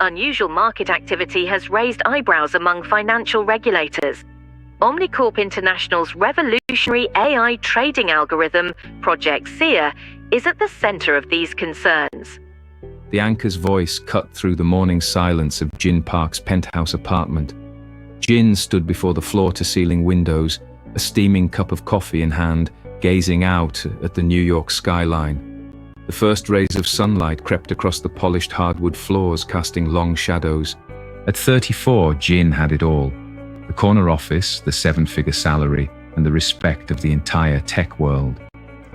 Unusual market activity has raised eyebrows among financial regulators. Omnicorp International's revolutionary AI trading algorithm, Project Seer, is at the center of these concerns. The anchor's voice cut through the morning silence of Jin Park's penthouse apartment. Jin stood before the floor-to-ceiling windows, a steaming cup of coffee in hand, gazing out at the New York skyline. The first rays of sunlight crept across the polished hardwood floors, casting long shadows. At 34, Jin had it all. The corner office, the seven-figure salary, and the respect of the entire tech world.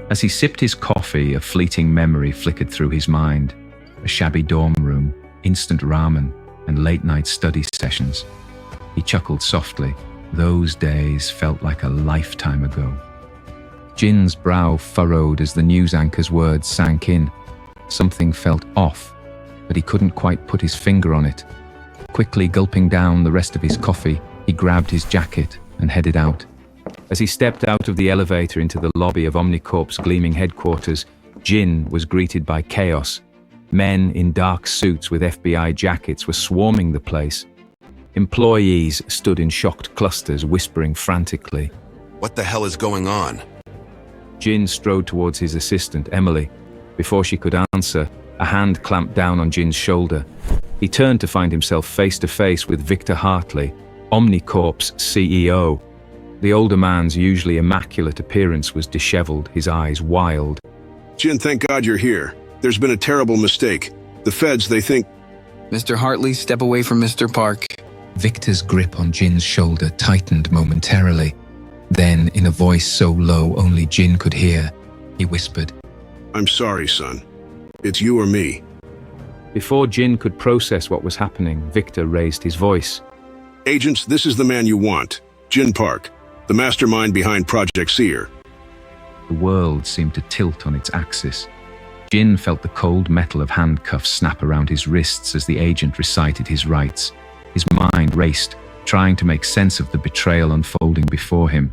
As he sipped his coffee, a fleeting memory flickered through his mind. A shabby dorm room, instant ramen, and late-night study sessions. He chuckled softly. Those days felt like a lifetime ago. Jin's brow furrowed as the news anchor's words sank in. Something felt off, but he couldn't quite put his finger on it. Quickly gulping down the rest of his coffee, he grabbed his jacket and headed out. As he stepped out of the elevator into the lobby of Omnicorp's gleaming headquarters, Jin was greeted by chaos. Men in dark suits with FBI jackets were swarming the place. Employees stood in shocked clusters, whispering frantically. What the hell is going on? Jin strode towards his assistant, Emily. Before she could answer, a hand clamped down on Jin's shoulder. He turned to find himself face to face with Victor Hartley, Omnicorp's CEO. The older man's usually immaculate appearance was disheveled, his eyes wild. Jin, thank God you're here. There's been a terrible mistake. The feds, they think... Mr. Hartley, step away from Mr. Park. Victor's grip on Jin's shoulder tightened momentarily. Then, in a voice so low only Jin could hear, he whispered, I'm sorry, son. It's you or me. Before Jin could process what was happening, Victor raised his voice. Agents, this is the man you want. Jin Park, the mastermind behind Project Seer. The world seemed to tilt on its axis. Jin felt the cold metal of handcuffs snap around his wrists as the agent recited his rights. His mind raced, trying to make sense of the betrayal unfolding before him.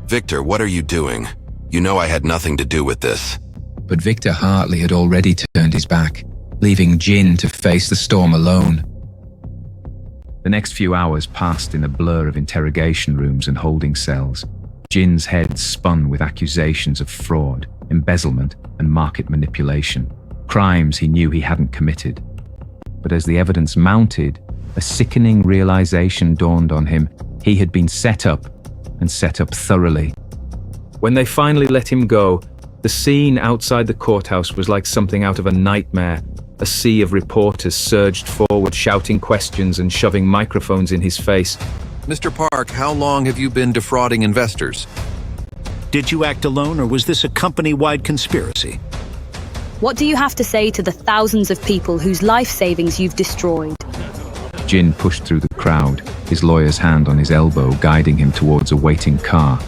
Victor, what are you doing? You know I had nothing to do with this. But Victor Hartley had already turned his back, leaving Jin to face the storm alone. The next few hours passed in a blur of interrogation rooms and holding cells. Jin's head spun with accusations of fraud, embezzlement, and market manipulation, crimes he knew he hadn't committed. But as the evidence mounted, a sickening realization dawned on him. He had been set up, and set up thoroughly. When they finally let him go, the scene outside the courthouse was like something out of a nightmare. A sea of reporters surged forward, shouting questions and shoving microphones in his face. Mr. Park, how long have you been defrauding investors? Did you act alone, or was this a company-wide conspiracy? What do you have to say to the thousands of people whose life savings you've destroyed? Jin pushed through the crowd, his lawyer's hand on his elbow, guiding him towards a waiting car.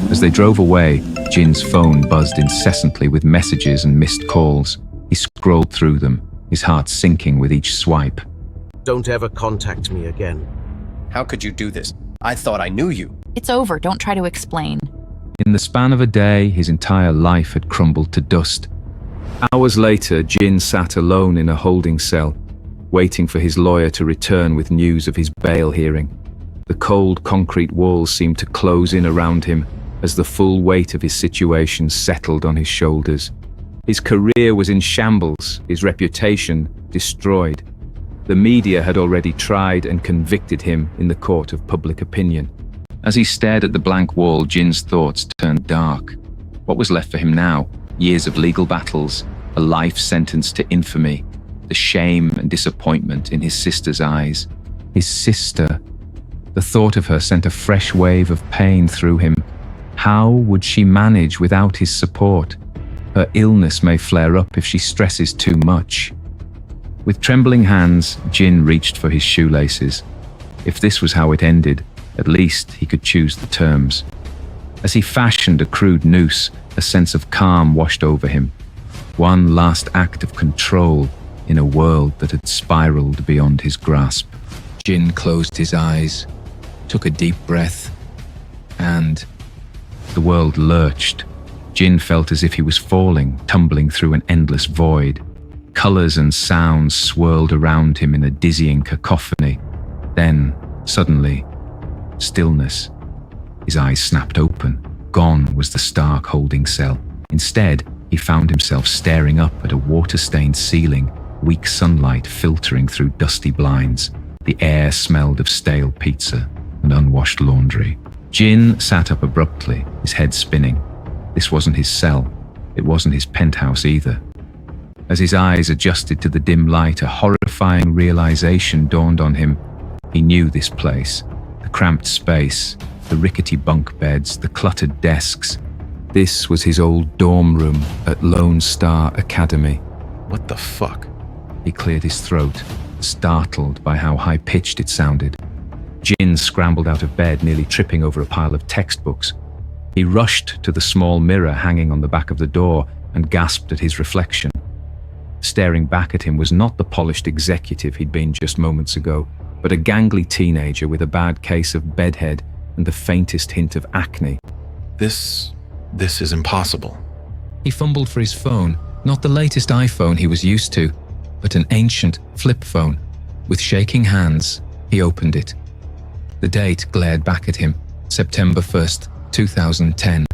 As they drove away, Jin's phone buzzed incessantly with messages and missed calls. He scrolled through them, his heart sinking with each swipe. Don't ever contact me again. How could you do this? I thought I knew you. It's over. Don't try to explain. In the span of a day, his entire life had crumbled to dust. Hours later, Jin sat alone in a holding cell, waiting for his lawyer to return with news of his bail hearing. The cold concrete walls seemed to close in around him as the full weight of his situation settled on his shoulders. His career was in shambles, his reputation destroyed. The media had already tried and convicted him in the court of public opinion. As he stared at the blank wall, Jin's thoughts turned dark. What was left for him now? Years of legal battles, a life sentence to infamy, the shame and disappointment in his sister's eyes. His sister. The thought of her sent a fresh wave of pain through him. How would she manage without his support? Her illness may flare up if she stresses too much. With trembling hands, Jin reached for his shoelaces. If this was how it ended, at least he could choose the terms. As he fashioned a crude noose, a sense of calm washed over him. One last act of control in a world that had spiraled beyond his grasp. Jin closed his eyes, took a deep breath, and the world lurched. Jin felt as if he was falling, tumbling through an endless void. Colors and sounds swirled around him in a dizzying cacophony. Then, suddenly, stillness. His eyes snapped open. Gone was the stark holding cell. Instead, he found himself staring up at a water-stained ceiling, weak sunlight filtering through dusty blinds. The air smelled of stale pizza and unwashed laundry. Jin sat up abruptly, his head spinning. This wasn't his cell. It wasn't his penthouse either. As his eyes adjusted to the dim light, a horrifying realization dawned on him. He knew this place. The cramped space, the rickety bunk beds, the cluttered desks. This was his old dorm room at Lone Star Academy. What the fuck? He cleared his throat, startled by how high-pitched it sounded. Jin scrambled out of bed, nearly tripping over a pile of textbooks. He rushed to the small mirror hanging on the back of the door and gasped at his reflection. Staring back at him was not the polished executive he'd been just moments ago, but a gangly teenager with a bad case of bedhead and the faintest hint of acne. This is impossible. He fumbled for his phone, not the latest iPhone he was used to, but an ancient flip phone. With shaking hands, he opened it. The date glared back at him, September 1st, 2010.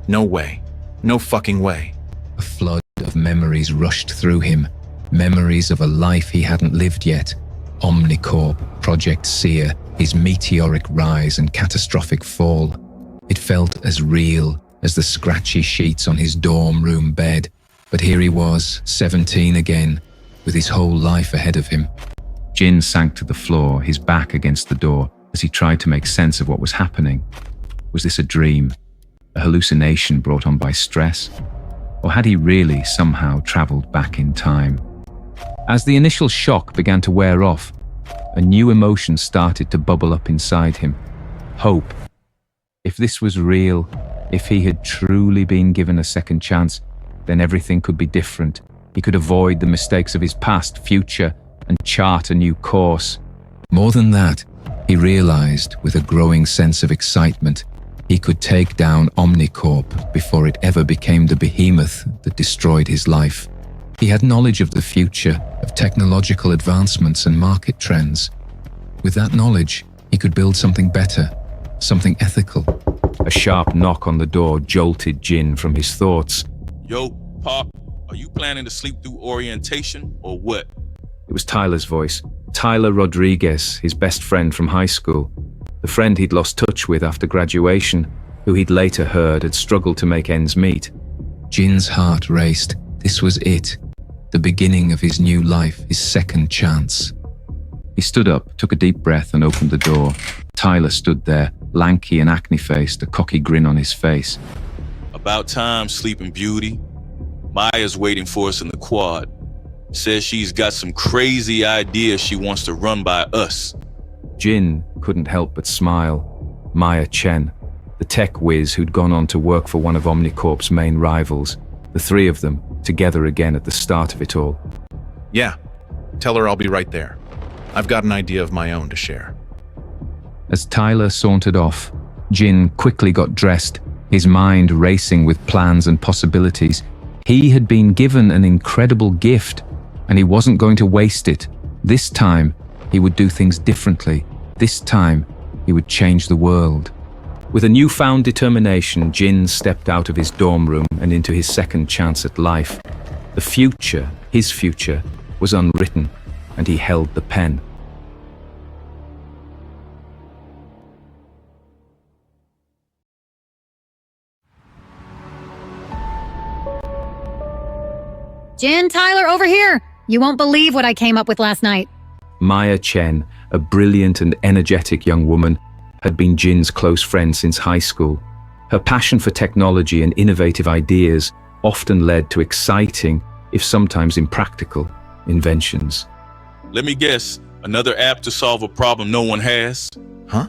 No way. No fucking way. A flood of memories rushed through him, memories of a life he hadn't lived yet. Omnicorp, Project Seer, his meteoric rise and catastrophic fall. It felt as real as the scratchy sheets on his dorm room bed. But here he was, 17 again, with his whole life ahead of him. Jin sank to the floor, his back against the door, as he tried to make sense of what was happening. Was this a dream? A hallucination brought on by stress? Or had he really somehow traveled back in time? As the initial shock began to wear off, a new emotion started to bubble up inside him. Hope. If this was real, if he had truly been given a second chance, then everything could be different. He could avoid the mistakes of his past, future, and chart a new course. More than that, he realized, with a growing sense of excitement, he could take down Omnicorp before it ever became the behemoth that destroyed his life. He had knowledge of the future, of technological advancements and market trends. With that knowledge, he could build something better, something ethical. A sharp knock on the door jolted Jin from his thoughts. Yo, Pop, are you planning to sleep through orientation or what? It was Tyler's voice. Tyler Rodriguez, his best friend from high school. The friend he'd lost touch with after graduation, who he'd later heard had struggled to make ends meet. Jin's heart raced. This was it. The beginning of his new life, his second chance. He stood up, took a deep breath and opened the door. Tyler stood there, lanky and acne-faced, a cocky grin on his face. About time, Sleeping Beauty. Maya's waiting for us in the quad. Says she's got some crazy idea she wants to run by us. Jin couldn't help but smile. Maya Chen, the tech whiz who'd gone on to work for one of Omnicorp's main rivals. The three of them, together again at the start of it all. Yeah, tell her I'll be right there. I've got an idea of my own to share. As Tyler sauntered off, Jin quickly got dressed, his mind racing with plans and possibilities. He had been given an incredible gift, and he wasn't going to waste it. This time, he would do things differently. This time, he would change the world. With a newfound determination, Jin stepped out of his dorm room and into his second chance at life. The future, his future, was unwritten, and he held the pen. Jin, Tyler, over here! You won't believe what I came up with last night. Maya Chen, a brilliant and energetic young woman, had been Jin's close friend since high school. Her passion for technology and innovative ideas often led to exciting, if sometimes impractical, inventions. Let me guess, another app to solve a problem no one has? Huh?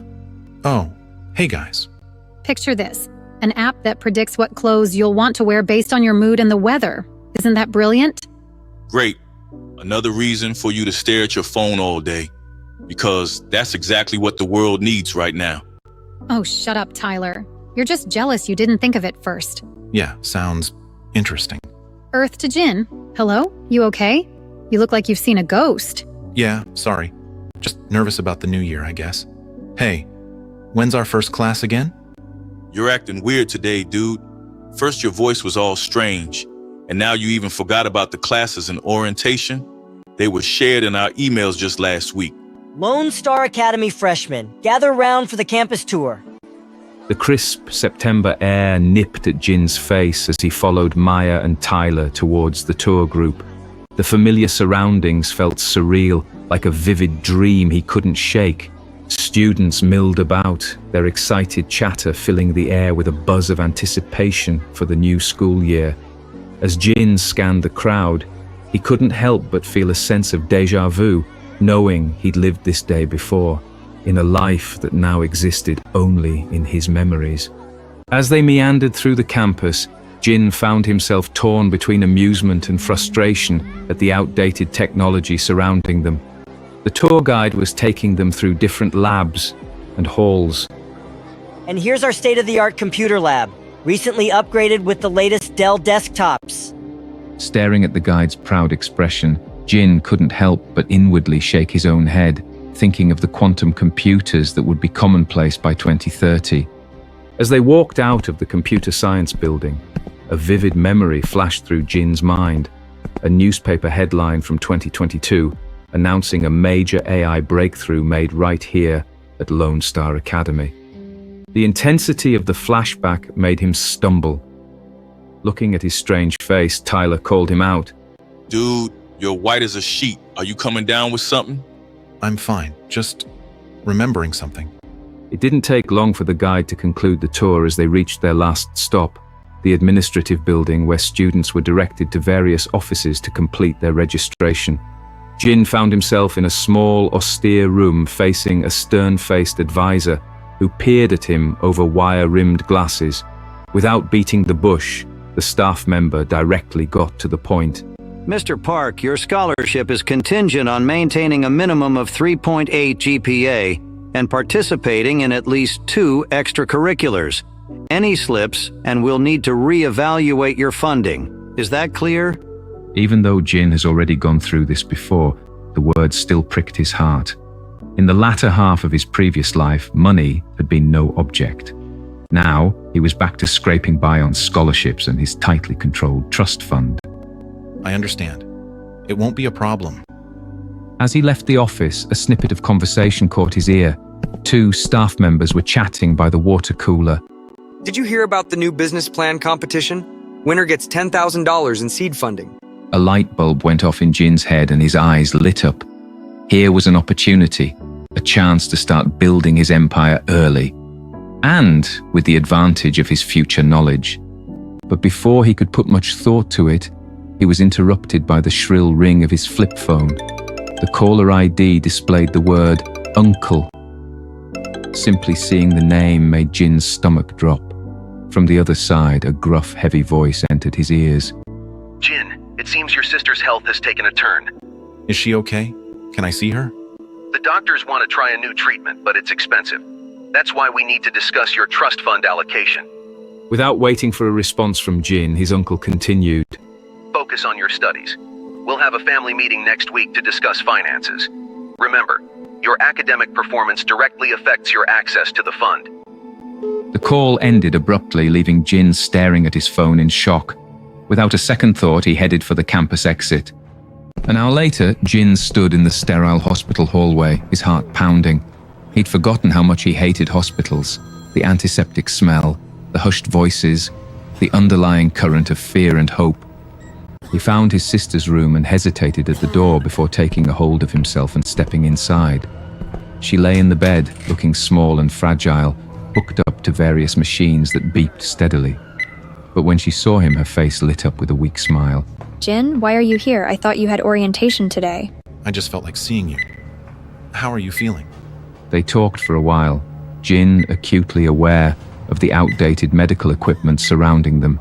Oh, hey guys. Picture this, an app that predicts what clothes you'll want to wear based on your mood and the weather. Isn't that brilliant? Great. Another reason for you to stare at your phone all day. Because that's exactly what the world needs right now. Oh, shut up, Tyler. You're just jealous you didn't think of it first. Yeah, sounds interesting. Earth to Jin. Hello? You okay? You look like you've seen a ghost. Yeah, sorry. Just nervous about the new year, I guess. Hey, when's our first class again? You're acting weird today, dude. First your voice was all strange, and now you even forgot about the classes in orientation. They were shared in our emails just last week. Lone Star Academy freshmen, gather round for the campus tour. The crisp September air nipped at Jin's face as he followed Maya and Tyler towards the tour group. The familiar surroundings felt surreal, like a vivid dream he couldn't shake. Students milled about, their excited chatter filling the air with a buzz of anticipation for the new school year. As Jin scanned the crowd, he couldn't help but feel a sense of déjà vu, knowing he'd lived this day before, in a life that now existed only in his memories. As they meandered through the campus, Jin found himself torn between amusement and frustration at the outdated technology surrounding them. The tour guide was taking them through different labs and halls. And here's our state-of-the-art computer lab, recently upgraded with the latest Dell desktops. Staring at the guide's proud expression, Jin couldn't help but inwardly shake his own head, thinking of the quantum computers that would be commonplace by 2030. As they walked out of the computer science building, a vivid memory flashed through Jin's mind, a newspaper headline from 2022 announcing a major AI breakthrough made right here at Lone Star Academy. The intensity of the flashback made him stumble. Looking at his strange face, Tyler called him out. Dude, you're white as a sheet. Are you coming down with something? I'm fine, just remembering something. It didn't take long for the guide to conclude the tour as they reached their last stop, the administrative building where students were directed to various offices to complete their registration. Jin found himself in a small, austere room facing a stern-faced advisor who peered at him over wire-rimmed glasses. Without beating the bush, the staff member directly got to the point. Mr. Park, your scholarship is contingent on maintaining a minimum of 3.8 GPA and participating in at least 2 extracurriculars. Any slips, and we'll need to re-evaluate your funding. Is that clear? Even though Jin has already gone through this before, the words still pricked his heart. In the latter half of his previous life, money had been no object. Now, he was back to scraping by on scholarships and his tightly controlled trust fund. I understand. It won't be a problem. As he left the office, a snippet of conversation caught his ear. 2 staff members were chatting by the water cooler. Did you hear about the new business plan competition? Winner gets $10,000 in seed funding. A light bulb went off in Jin's head and his eyes lit up. Here was an opportunity, a chance to start building his empire early, and with the advantage of his future knowledge. But before he could put much thought to it, he was interrupted by the shrill ring of his flip phone. The caller ID displayed the word Uncle. Simply seeing the name made Jin's stomach drop. From the other side, a gruff, heavy voice entered his ears. Jin, it seems your sister's health has taken a turn. Is she okay? Can I see her? The doctors want to try a new treatment, but it's expensive. That's why we need to discuss your trust fund allocation. Without waiting for a response from Jin, his uncle continued. Focus on your studies. We'll have a family meeting next week to discuss finances. Remember, your academic performance directly affects your access to the fund. The call ended abruptly, leaving Jin staring at his phone in shock. Without a second thought, he headed for the campus exit. An hour later, Jin stood in the sterile hospital hallway, his heart pounding. He'd forgotten how much he hated hospitals, the antiseptic smell, the hushed voices, the underlying current of fear and hope. He found his sister's room and hesitated at the door before taking a hold of himself and stepping inside. She lay in the bed, looking small and fragile, hooked up to various machines that beeped steadily. But when she saw him, her face lit up with a weak smile. Jin, why are you here? I thought you had orientation today. I just felt like seeing you. How are you feeling? They talked for a while, Jin acutely aware of the outdated medical equipment surrounding them.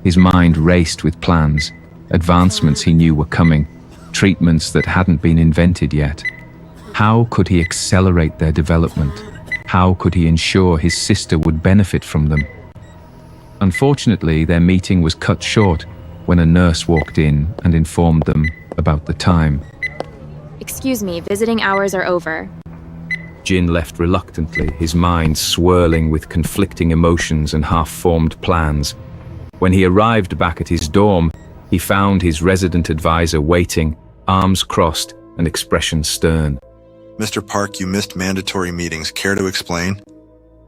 His mind raced with plans, advancements he knew were coming, treatments that hadn't been invented yet. How could he accelerate their development? How could he ensure his sister would benefit from them? Unfortunately, their meeting was cut short when a nurse walked in and informed them about the time. Excuse me, visiting hours are over. Jin left reluctantly, his mind swirling with conflicting emotions and half-formed plans. When he arrived back at his dorm, he found his resident advisor waiting, arms crossed and expression stern. Mr. Park, you missed mandatory meetings. Care to explain?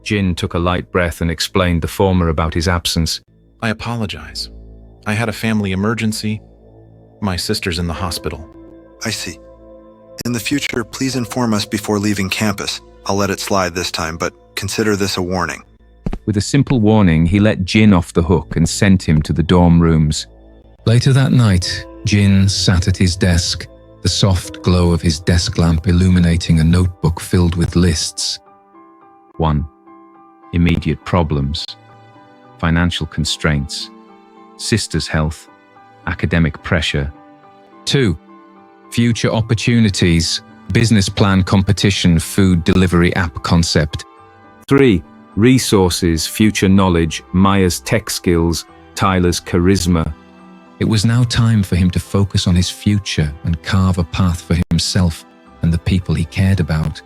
Jin took a light breath and explained the former about his absence. I apologize. I had a family emergency. My sister's in the hospital. I see. In the future, please inform us before leaving campus. I'll let it slide this time, but consider this a warning. With a simple warning, he let Jin off the hook and sent him to the dorm rooms. Later that night, Jin sat at his desk, the soft glow of his desk lamp illuminating a notebook filled with lists. 1. Immediate problems. Financial constraints. Sister's health. Academic pressure. 2. Future opportunities. Business plan competition, food delivery app concept. 3. Resources, future knowledge, Maya's tech skills, Tyler's charisma. It was now time for him to focus on his future and carve a path for himself and the people he cared about.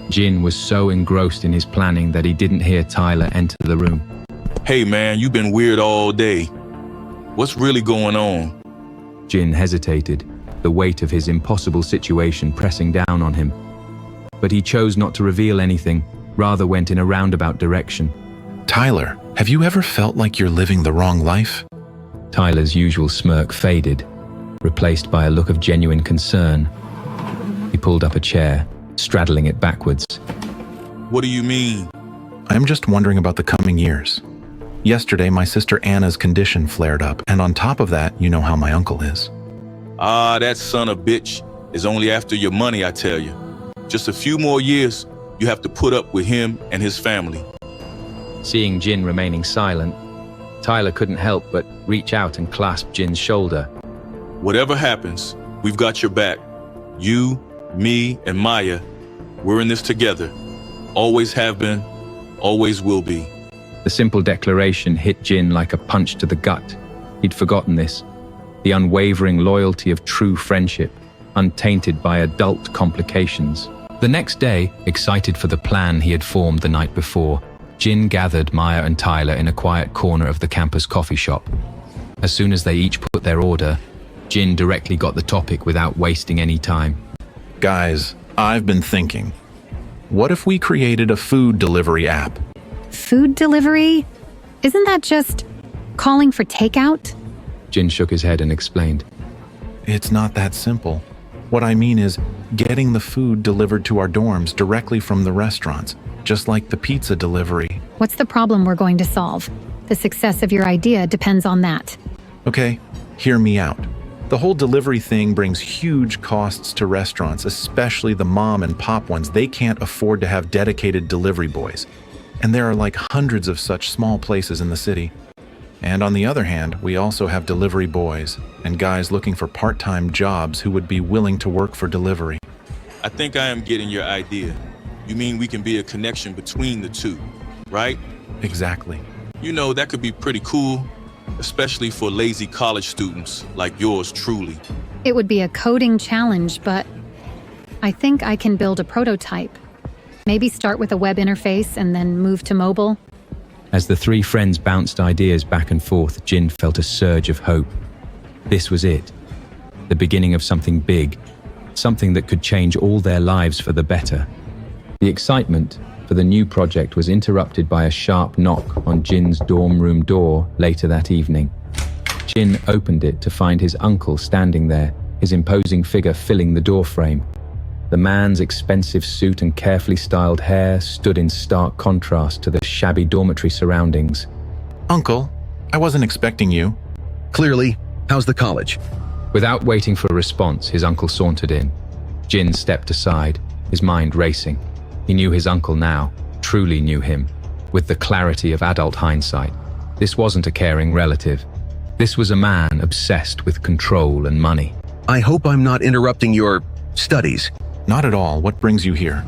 Jin was so engrossed in his planning that he didn't hear Tyler enter the room. Hey man, you've been weird all day. What's really going on? Jin hesitated, the weight of his impossible situation pressing down on him. But he chose not to reveal anything, rather went in a roundabout direction. Tyler, have you ever felt like you're living the wrong life? Tyler's usual smirk faded, replaced by a look of genuine concern. He pulled up a chair, straddling it backwards. What do you mean? I'm just wondering about the coming years. Yesterday, my sister Anna's condition flared up, and on top of that, you know how my uncle is. Ah, that son of a bitch is only after your money, I tell you. Just a few more years, you have to put up with him and his family. Seeing Jin remaining silent, Tyler couldn't help but reach out and clasp Jin's shoulder. Whatever happens, we've got your back. You, me, and Maya, we're in this together. Always have been, always will be. The simple declaration hit Jin like a punch to the gut. He'd forgotten this. The unwavering loyalty of true friendship, untainted by adult complications. The next day, excited for the plan he had formed the night before, Jin gathered Maya and Tyler in a quiet corner of the campus coffee shop. As soon as they each put their order, Jin directly got the topic without wasting any time. Guys, I've been thinking. What if we created a food delivery app? Food delivery? Isn't that just calling for takeout? Jin shook his head and explained. It's not that simple. What I mean is getting the food delivered to our dorms directly from the restaurants, just like the pizza delivery. What's the problem we're going to solve? The success of your idea depends on that. Okay, hear me out. The whole delivery thing brings huge costs to restaurants, especially the mom and pop ones. They can't afford to have dedicated delivery boys. And there are like hundreds of such small places in the city. And on the other hand, we also have delivery boys and guys looking for part-time jobs who would be willing to work for delivery. I think I am getting your idea. You mean we can be a connection between the two, right? Exactly. You know, that could be pretty cool, especially for lazy college students like yours truly. It would be a coding challenge, but I think I can build a prototype. Maybe start with a web interface and then move to mobile. As the three friends bounced ideas back and forth, Jin felt a surge of hope. This was it. The beginning of something big. Something that could change all their lives for the better. The excitement for the new project was interrupted by a sharp knock on Jin's dorm room door later that evening. Jin opened it to find his uncle standing there, his imposing figure filling the doorframe. The man's expensive suit and carefully styled hair stood in stark contrast to the shabby dormitory surroundings. Uncle, I wasn't expecting you. Clearly. How's the college? Without waiting for a response, his uncle sauntered in. Jin stepped aside, his mind racing. He knew his uncle now, truly knew him, with the clarity of adult hindsight. This wasn't a caring relative. This was a man obsessed with control and money. I hope I'm not interrupting your studies. Not at all. What brings you here?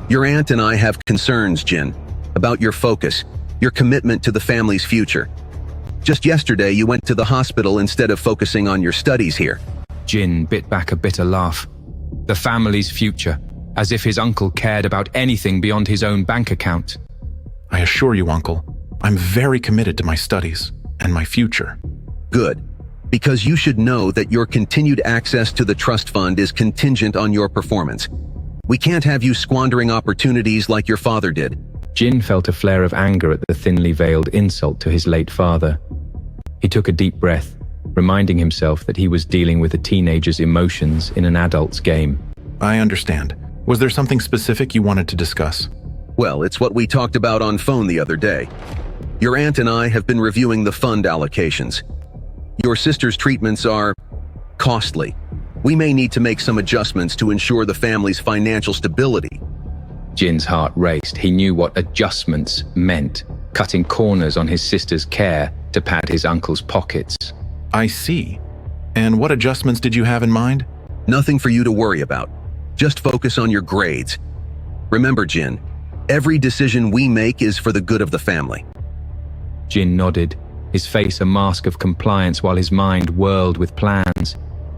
Your aunt and I have concerns, Jin, about your focus, your commitment to the family's future. Just yesterday, you went to the hospital instead of focusing on your studies here. Jin bit back a bitter laugh. The family's future, as if his uncle cared about anything beyond his own bank account. I assure you, Uncle, I'm very committed to my studies and my future. Good, because you should know that your continued access to the trust fund is contingent on your performance. We can't have you squandering opportunities like your father did. Jin felt a flare of anger at the thinly veiled insult to his late father. He took a deep breath, reminding himself that he was dealing with a teenager's emotions in an adult's game. I understand. Was there something specific you wanted to discuss? Well, it's what we talked about on phone the other day. Your aunt and I have been reviewing the fund allocations. Your sister's treatments are costly. We may need to make some adjustments to ensure the family's financial stability. Jin's heart raced. He knew what adjustments meant, cutting corners on his sister's care to pad his uncle's pockets. I see. And what adjustments did you have in mind? Nothing for you to worry about. Just focus on your grades. Remember, Jin, every decision we make is for the good of the family. Jin nodded, his face a mask of compliance while his mind whirled with plans.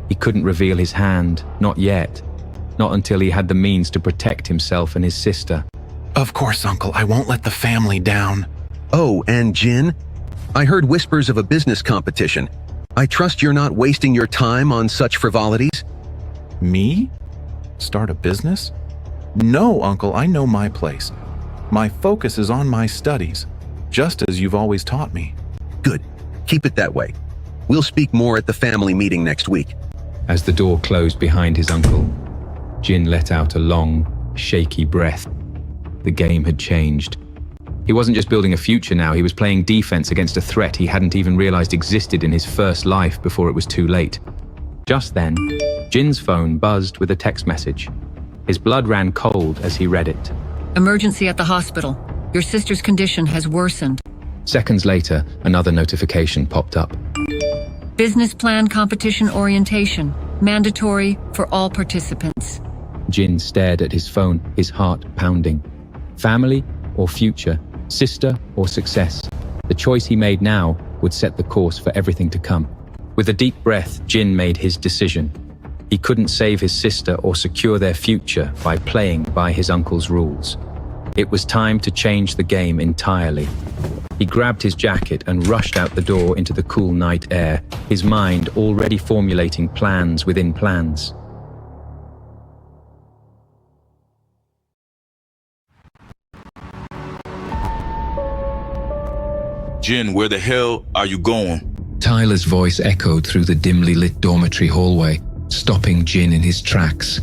He couldn't reveal his hand, not yet. Not until he had the means to protect himself and his sister. Of course, Uncle, I won't let the family down. Oh, and Jin, I heard whispers of a business competition. I trust you're not wasting your time on such frivolities? Me? Start a business? No, Uncle, I know my place. My focus is on my studies, just as you've always taught me. Good. Keep it that way. We'll speak more at the family meeting next week. As the door closed behind his uncle, Jin let out a long, shaky breath. The game had changed. He wasn't just building a future now, he was playing defense against a threat he hadn't even realized existed in his first life before it was too late. Just then, Jin's phone buzzed with a text message. His blood ran cold as he read it. Emergency at the hospital. Your sister's condition has worsened. Seconds later, another notification popped up. Business plan competition orientation. Mandatory for all participants. Jin stared at his phone, his heart pounding. Family or future? Sister or success? The choice he made now would set the course for everything to come. With a deep breath, Jin made his decision. He couldn't save his sister or secure their future by playing by his uncle's rules. It was time to change the game entirely. He grabbed his jacket and rushed out the door into the cool night air, his mind already formulating plans within plans. Jin, where the hell are you going? Tyler's voice echoed through the dimly lit dormitory hallway, stopping Jin in his tracks.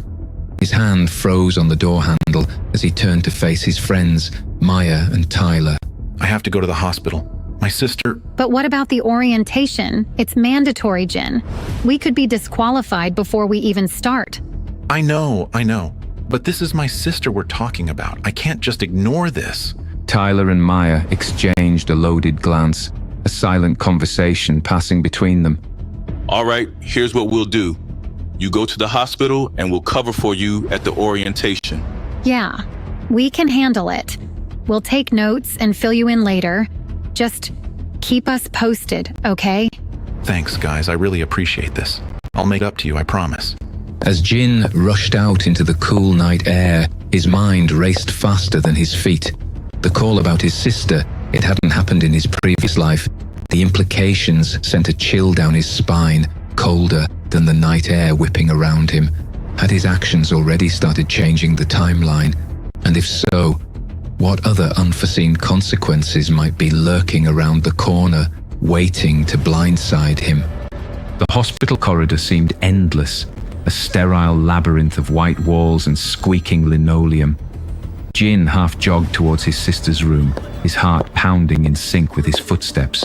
His hand froze on the door handle as he turned to face his friends, Maya and Tyler. I have to go to the hospital. My sister... But what about the orientation? It's mandatory, Jin. We could be disqualified before we even start. I know. But this is my sister we're talking about. I can't just ignore this. Tyler and Maya exchanged a loaded glance, a silent conversation passing between them. All right, here's what we'll do. You go to the hospital and we'll cover for you at the orientation. Yeah, we can handle it. We'll take notes and fill you in later. Just keep us posted, okay? Thanks, guys. I really appreciate this. I'll make it up to you, I promise. As Jin rushed out into the cool night air, his mind raced faster than his feet. The call about his sister, it hadn't happened in his previous life. The implications sent a chill down his spine, colder than the night air whipping around him. Had his actions already started changing the timeline? And if so, what other unforeseen consequences might be lurking around the corner, waiting to blindside him? The hospital corridor seemed endless, a sterile labyrinth of white walls and squeaking linoleum. Jin half jogged towards his sister's room, his heart pounding in sync with his footsteps.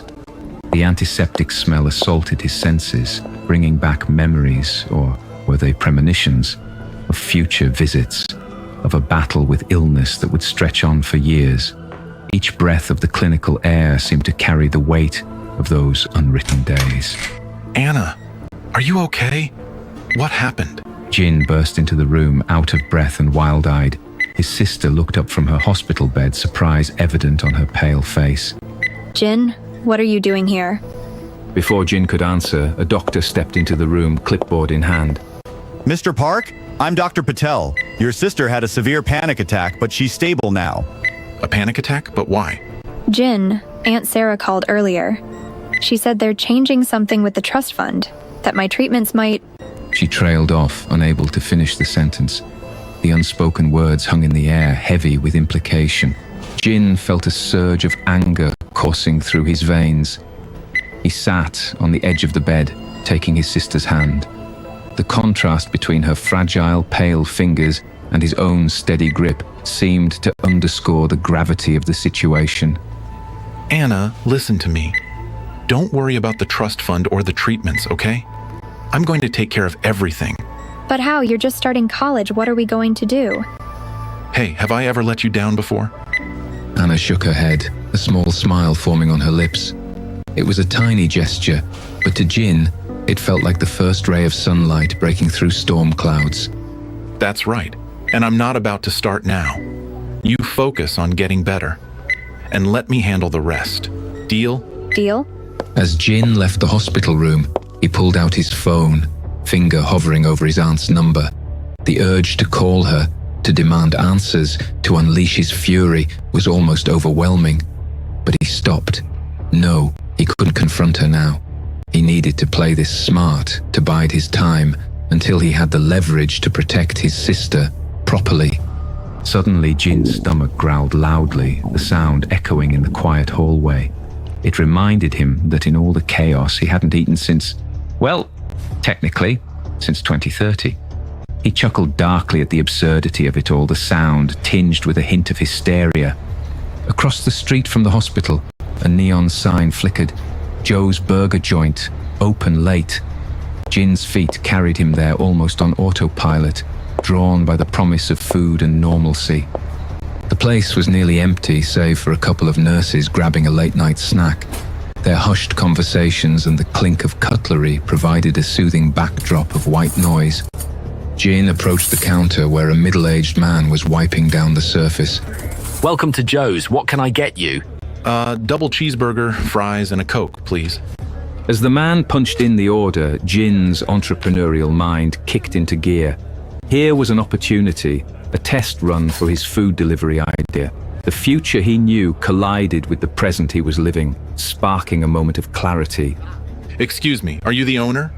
The antiseptic smell assaulted his senses, bringing back memories, or were they premonitions, of future visits, of a battle with illness that would stretch on for years. Each breath of the clinical air seemed to carry the weight of those unwritten days. Anna, are you okay? What happened? Jin burst into the room, out of breath and wild-eyed. His sister looked up from her hospital bed, surprise evident on her pale face. Jin, what are you doing here? Before Jin could answer, a doctor stepped into the room, clipboard in hand. Mr. Park, I'm Dr. Patel. Your sister had a severe panic attack, but she's stable now. A panic attack? But why? Jin, Aunt Sarah called earlier. She said they're changing something with the trust fund, that my treatments might... She trailed off, unable to finish the sentence. The unspoken words hung in the air, heavy with implication. Jin felt a surge of anger coursing through his veins. He sat on the edge of the bed, taking his sister's hand. The contrast between her fragile, pale fingers and his own steady grip seemed to underscore the gravity of the situation. Anna, listen to me. Don't worry about the trust fund or the treatments, okay? I'm going to take care of everything. But how? You're just starting college. What are we going to do? Hey, have I ever let you down before? Anna shook her head, a small smile forming on her lips. It was a tiny gesture, but to Jin, it felt like the first ray of sunlight breaking through storm clouds. That's right, and I'm not about to start now. You focus on getting better, and let me handle the rest. Deal? Deal? As Jin left the hospital room, he pulled out his phone, finger hovering over his aunt's number. The urge to call her, to demand answers, to unleash his fury was almost overwhelming. But he stopped. No, he couldn't confront her now. He needed to play this smart, to bide his time, until he had the leverage to protect his sister properly. Suddenly, Jin's stomach growled loudly, the sound echoing in the quiet hallway. It reminded him that in all the chaos he hadn't eaten since, well, technically, since 2030. He chuckled darkly at the absurdity of it all, the sound tinged with a hint of hysteria. Across the street from the hospital, a neon sign flickered. Joe's Burger Joint, open late. Jin's feet carried him there almost on autopilot, drawn by the promise of food and normalcy. The place was nearly empty, save for a couple of nurses grabbing a late-night snack. Their hushed conversations and the clink of cutlery provided a soothing backdrop of white noise. Jin approached the counter where a middle-aged man was wiping down the surface. Welcome to Joe's. What can I get you? Double cheeseburger, fries, and a Coke, please. As the man punched in the order, Jin's entrepreneurial mind kicked into gear. Here was an opportunity, a test run for his food delivery idea. The future he knew collided with the present he was living, sparking a moment of clarity. Excuse me, are you the owner?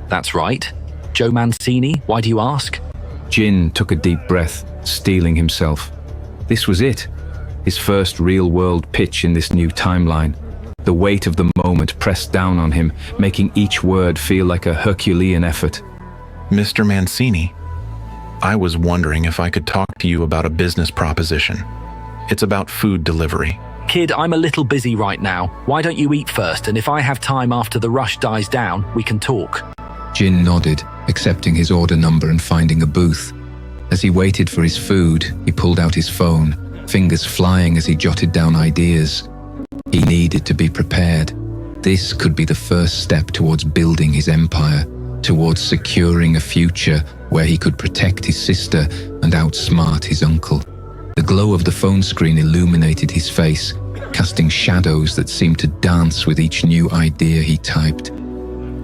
That's right. Joe Mancini, why do you ask? Jin took a deep breath, steeling himself. This was it, his first real-world pitch in this new timeline. The weight of the moment pressed down on him, making each word feel like a Herculean effort. Mr. Mancini, I was wondering if I could talk to you about a business proposition. It's about food delivery. Kid, I'm a little busy right now. Why don't you eat first, and if I have time after the rush dies down, we can talk. Jin nodded, accepting his order number and finding a booth. As he waited for his food, he pulled out his phone, fingers flying as he jotted down ideas. He needed to be prepared. This could be the first step towards building his empire, towards securing a future where he could protect his sister and outsmart his uncle. The glow of the phone screen illuminated his face, casting shadows that seemed to dance with each new idea he typed.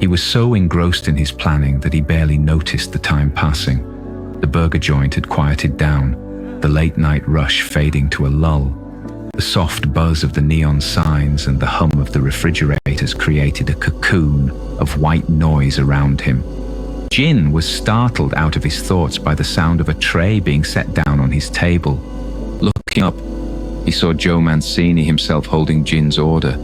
He was so engrossed in his planning that he barely noticed the time passing. The burger joint had quieted down, the late-night rush fading to a lull. The soft buzz of the neon signs and the hum of the refrigerators created a cocoon of white noise around him. Jin was startled out of his thoughts by the sound of a tray being set down on his table. Looking up, he saw Joe Mancini himself holding Jin's order.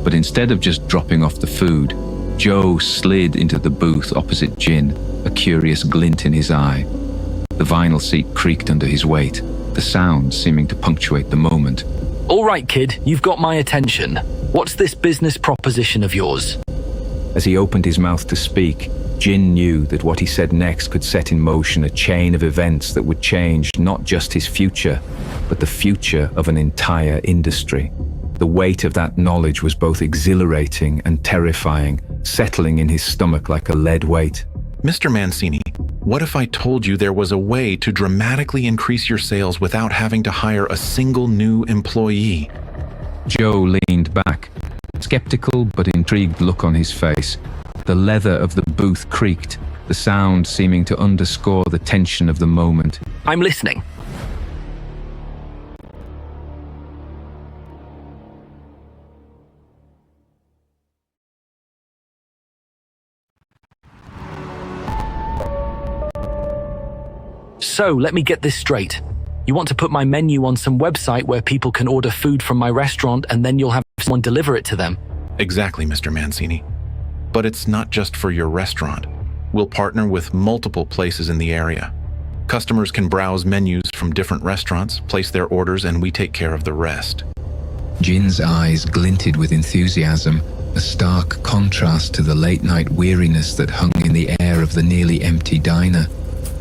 But instead of just dropping off the food, Joe slid into the booth opposite Jin, a curious glint in his eye. The vinyl seat creaked under his weight, the sound seeming to punctuate the moment. All right, kid, you've got my attention. What's this business proposition of yours? As he opened his mouth to speak, Jin knew that what he said next could set in motion a chain of events that would change not just his future, but the future of an entire industry. The weight of that knowledge was both exhilarating and terrifying, settling in his stomach like a lead weight. Mr. Mancini, What if I told you there was a way to dramatically increase your sales without having to hire a single new employee? Joe leaned back, skeptical but intrigued look on his face. The leather of the booth creaked, the sound seeming to underscore the tension of the moment. I'm listening. So, let me get this straight. You want to put my menu on some website where people can order food from my restaurant and then you'll have someone deliver it to them? Exactly, Mr. Mancini. But it's not just for your restaurant. We'll partner with multiple places in the area. Customers can browse menus from different restaurants, place their orders, and we take care of the rest. Jin's eyes glinted with enthusiasm, a stark contrast to the late-night weariness that hung in the air of the nearly empty diner.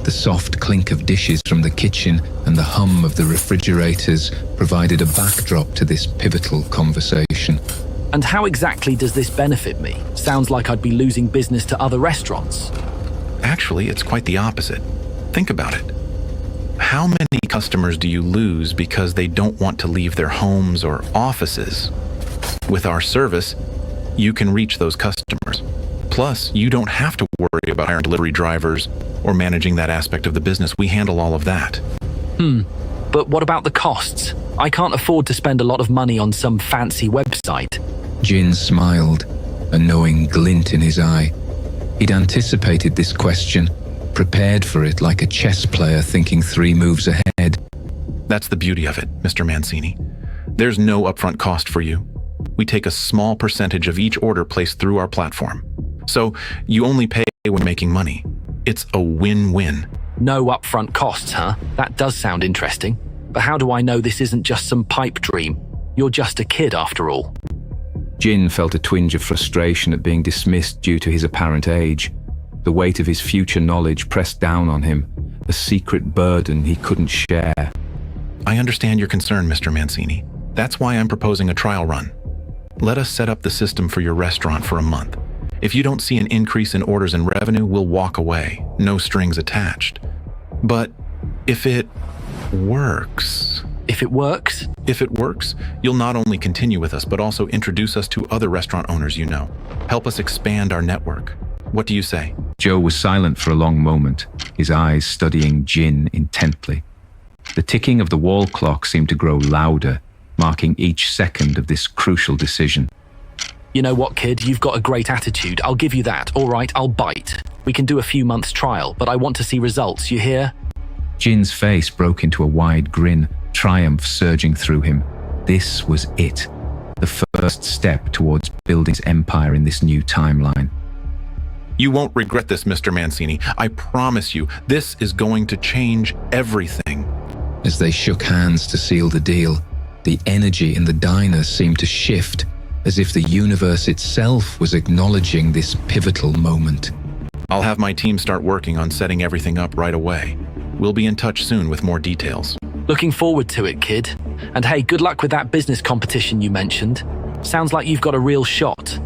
The soft clink of dishes from the kitchen and the hum of the refrigerators provided a backdrop to this pivotal conversation. And how exactly does this benefit me? Sounds like I'd be losing business to other restaurants. Actually, it's quite the opposite. Think about it. How many customers do you lose because they don't want to leave their homes or offices? With our service, you can reach those customers. Plus, you don't have to worry about hiring delivery drivers or managing that aspect of the business. We handle all of that. But what about the costs? I can't afford to spend a lot of money on some fancy website. Jin smiled, a knowing glint in his eye. He'd anticipated this question, prepared for it like a chess player thinking 3 moves ahead. That's the beauty of it, Mr. Mancini. There's no upfront cost for you. We take a small percentage of each order placed through our platform. So you only pay when making money. It's a win-win. No upfront costs, huh? That does sound interesting. But how do I know this isn't just some pipe dream? You're just a kid after all. Jin felt a twinge of frustration at being dismissed due to his apparent age. The weight of his future knowledge pressed down on him, a secret burden he couldn't share. I understand your concern, Mr. Mancini. That's why I'm proposing a trial run. Let us set up the system for your restaurant for a month. If you don't see an increase in orders and revenue, we'll walk away, no strings attached. But if it works... If it works? If it works, you'll not only continue with us, but also introduce us to other restaurant owners you know. Help us expand our network. What do you say? Joe was silent for a long moment, his eyes studying Jin intently. The ticking of the wall clock seemed to grow louder, marking each second of this crucial decision. You know what, kid? You've got a great attitude. I'll give you that. All right, I'll bite. We can do a few months trial, but I want to see results, you hear? Jin's face broke into a wide grin, triumph surging through him. This was it. The first step towards building his empire in this new timeline. You won't regret this, Mr. Mancini. I promise you, this is going to change everything. As they shook hands to seal the deal, the energy in the diner seemed to shift, as if the universe itself was acknowledging this pivotal moment. I'll have my team start working on setting everything up right away. We'll be in touch soon with more details. Looking forward to it, kid. And hey, good luck with that business competition you mentioned. Sounds like you've got a real shot.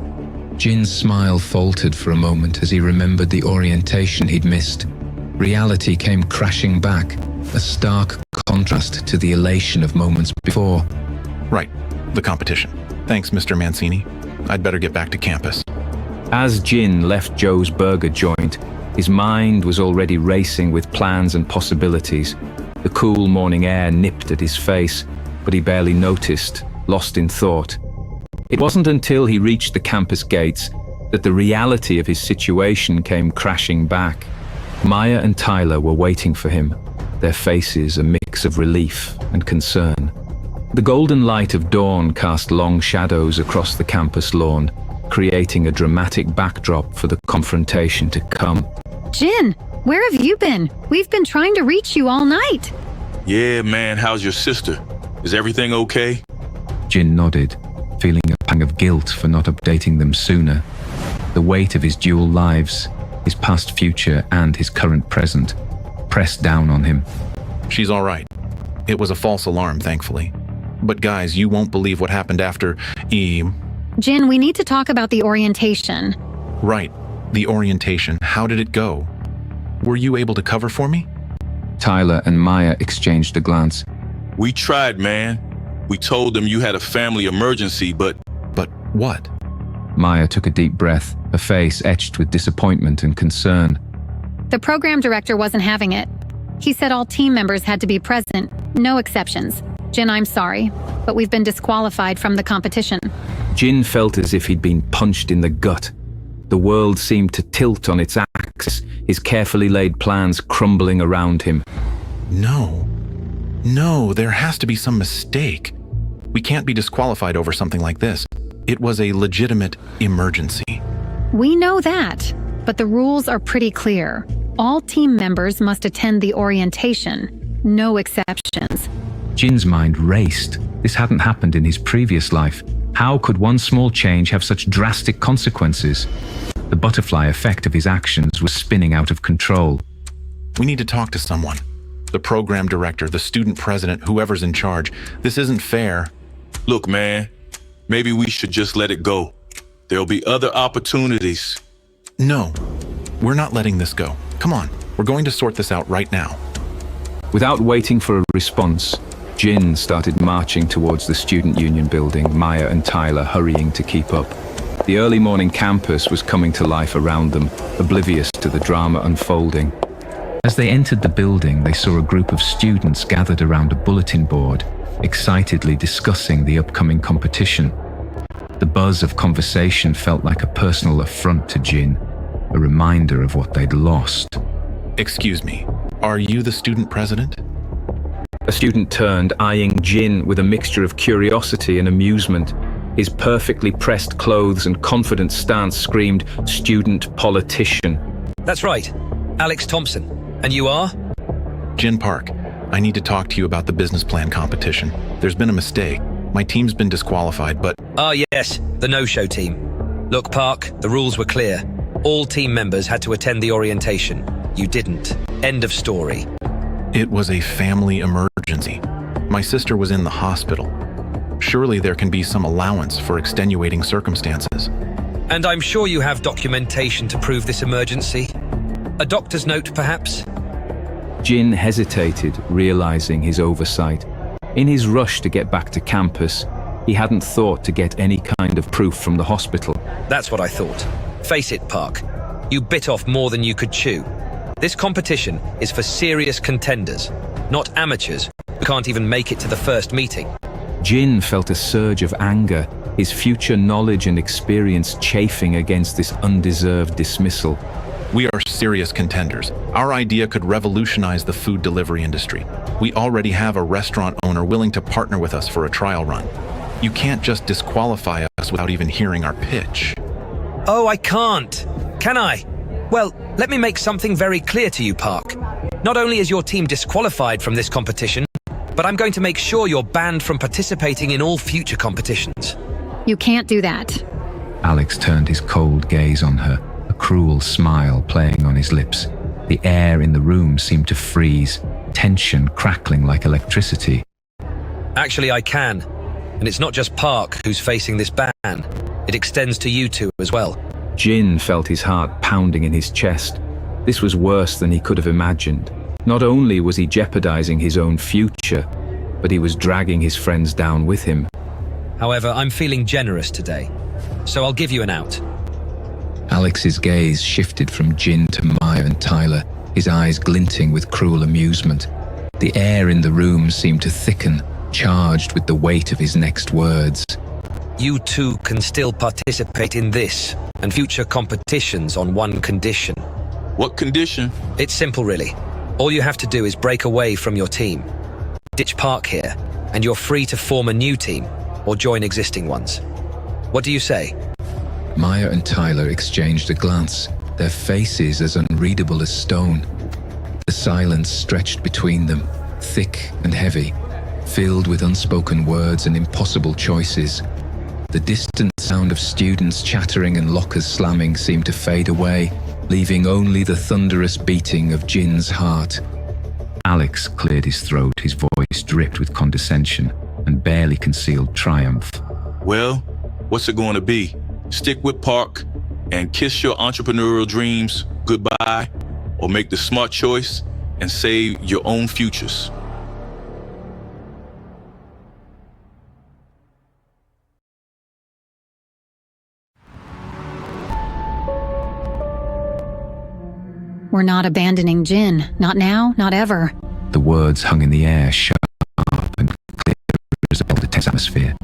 Jin's smile faltered for a moment as he remembered the orientation he'd missed. Reality came crashing back, a stark contrast to the elation of moments before. Right, the competition. Thanks, Mr. Mancini. I'd better get back to campus. As Jin left Joe's burger joint, his mind was already racing with plans and possibilities. The cool morning air nipped at his face, but he barely noticed, lost in thought. It wasn't until he reached the campus gates that the reality of his situation came crashing back. Maya and Tyler were waiting for him, their faces a mix of relief and concern. The golden light of dawn cast long shadows across the campus lawn, creating a dramatic backdrop for the confrontation to come. Jin, where have you been? We've been trying to reach you all night. Yeah, man, how's your sister? Is everything okay? Jin nodded, feeling a pang of guilt for not updating them sooner. The weight of his dual lives, his past future and his current present, pressed down on him. She's all right. It was a false alarm, thankfully. But guys, you won't believe what happened after Jin, we need to talk about the orientation. Right, the orientation. How did it go? Were you able to cover for me? Tyler and Maya exchanged a glance. We tried, man. We told them you had a family emergency, but... But what? Maya took a deep breath, her face etched with disappointment and concern. The program director wasn't having it. He said all team members had to be present, no exceptions. Jin, I'm sorry, but we've been disqualified from the competition. Jin felt as if he'd been punched in the gut. The world seemed to tilt on its axis, his carefully laid plans crumbling around him. No, there has to be some mistake. We can't be disqualified over something like this. It was a legitimate emergency. We know that, but the rules are pretty clear. All team members must attend the orientation, no exceptions. Jin's mind raced. This hadn't happened in his previous life. How could one small change have such drastic consequences? The butterfly effect of his actions was spinning out of control. We need to talk to someone. The program director, the student president, whoever's in charge. This isn't fair. Look, man, maybe we should just let it go. There'll be other opportunities. No, we're not letting this go. Come on, we're going to sort this out right now. Without waiting for a response, Jin started marching towards the student union building, Maya and Tyler hurrying to keep up. The early morning campus was coming to life around them, oblivious to the drama unfolding. As they entered the building, they saw a group of students gathered around a bulletin board, excitedly discussing the upcoming competition. The buzz of conversation felt like a personal affront to Jin, a reminder of what they'd lost. Excuse me, are you the student president? A student turned, eyeing Jin with a mixture of curiosity and amusement. His perfectly pressed clothes and confident stance screamed, "Student politician." That's right, Alex Thompson. And you are? Jin Park, I need to talk to you about the business plan competition. There's been a mistake. My team's been disqualified, but... Ah, yes, the no-show team. Look, Park, the rules were clear. All team members had to attend the orientation. You didn't. End of story. It was a family emergency. My sister was in the hospital. Surely there can be some allowance for extenuating circumstances. And I'm sure you have documentation to prove this emergency. A doctor's note, perhaps? Jin hesitated, realizing his oversight. In his rush to get back to campus, he hadn't thought to get any kind of proof from the hospital. That's what I thought. Face it, Park. You bit off more than you could chew. This competition is for serious contenders, not amateurs who can't even make it to the first meeting. Jin felt a surge of anger, his future knowledge and experience chafing against this undeserved dismissal. We are serious contenders. Our idea could revolutionize the food delivery industry. We already have a restaurant owner willing to partner with us for a trial run. You can't just disqualify us without even hearing our pitch. Oh, I can't. Can I? Well, let me make something very clear to you, Park. Not only is your team disqualified from this competition, but I'm going to make sure you're banned from participating in all future competitions. You can't do that. Alex turned his cold gaze on her, a cruel smile playing on his lips. The air in the room seemed to freeze, tension crackling like electricity. Actually, I can. And it's not just Park who's facing this ban. It extends to you two as well. Jin felt his heart pounding in his chest. This was worse than he could have imagined. Not only was he jeopardizing his own future, but he was dragging his friends down with him. However, I'm feeling generous today, so I'll give you an out. Alex's gaze shifted from Jin to Maya and Tyler, his eyes glinting with cruel amusement. The air in the room seemed to thicken, charged with the weight of his next words. You two can still participate in this and future competitions on one condition. What condition? It's simple, really. All you have to do is break away from your team. Ditch Park here, and you're free to form a new team or join existing ones. What do you say? Maya and Tyler exchanged a glance, their faces as unreadable as stone. The silence stretched between them, thick and heavy, filled with unspoken words and impossible choices. The distant sound of students chattering and lockers slamming seemed to fade away, leaving only the thunderous beating of Jin's heart. Alex cleared his throat, his voice dripped with condescension and barely concealed triumph. Well, what's it going to be? Stick with Park and kiss your entrepreneurial dreams goodbye? or make the smart choice and save your own futures. We're not abandoning Jin. Not now, not ever. The words hung in the air, sharp and clear as a tense atmosphere.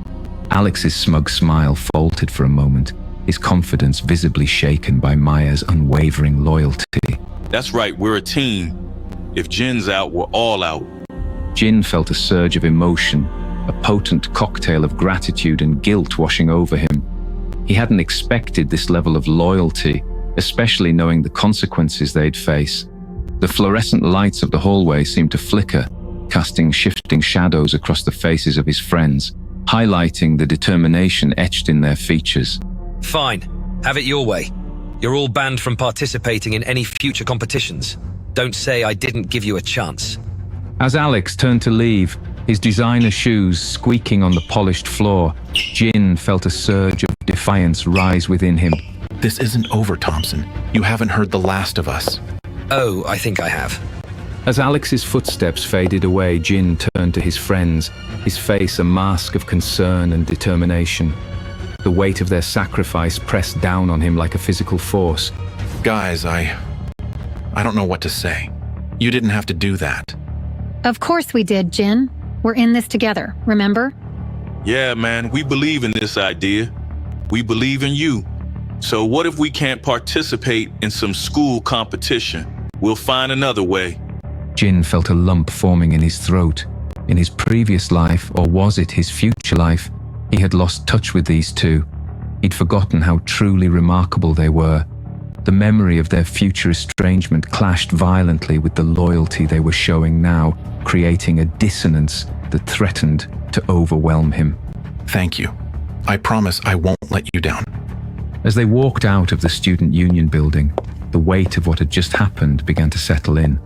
Alex's smug smile faltered for a moment, his confidence visibly shaken by Maya's unwavering loyalty. That's right, we're a team. If Jin's out, we're all out. Jin felt a surge of emotion, a potent cocktail of gratitude and guilt washing over him. He hadn't expected this level of loyalty, especially knowing the consequences they'd face. The fluorescent lights of the hallway seemed to flicker, casting shifting shadows across the faces of his friends, highlighting the determination etched in their features. Fine. Have it your way. You're all banned from participating in any future competitions. Don't say I didn't give you a chance. As Alex turned to leave, his designer shoes squeaking on the polished floor, Jin felt a surge of defiance rise within him. This isn't over, Thompson. You haven't heard the last of us. Oh, I think I have. As Alex's footsteps faded away, Jin turned to his friends, his face a mask of concern and determination. The weight of their sacrifice pressed down on him like a physical force. Guys, I don't know what to say. You didn't have to do that. Of course we did, Jin. We're in this together, remember? Yeah, man, we believe in this idea. We believe in you. So what if we can't participate in some school competition? We'll find another way. Jin felt a lump forming in his throat. In his previous life, or was it his future life, he had lost touch with these two. He'd forgotten how truly remarkable they were. The memory of their future estrangement clashed violently with the loyalty they were showing now, creating a dissonance that threatened to overwhelm him. Thank you. I promise I won't let you down. As they walked out of the student union building, the weight of what had just happened began to settle in.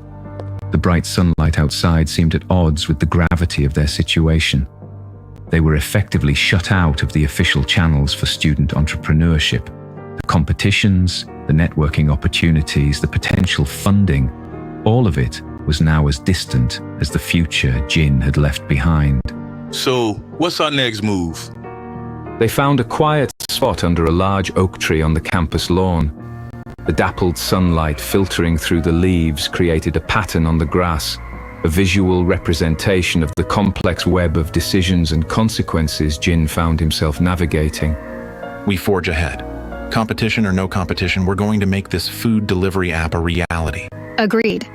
The bright sunlight outside seemed at odds with the gravity of their situation. They were effectively shut out of the official channels for student entrepreneurship. The competitions, the networking opportunities, the potential funding, all of it was now as distant as the future Jin had left behind. So, what's our next move? They found a quiet spot under a large oak tree on the campus lawn. The dappled sunlight filtering through the leaves created a pattern on the grass, a visual representation of the complex web of decisions and consequences Jin found himself navigating. We forge ahead. Competition or no competition, we're going to make this food delivery app a reality. Agreed.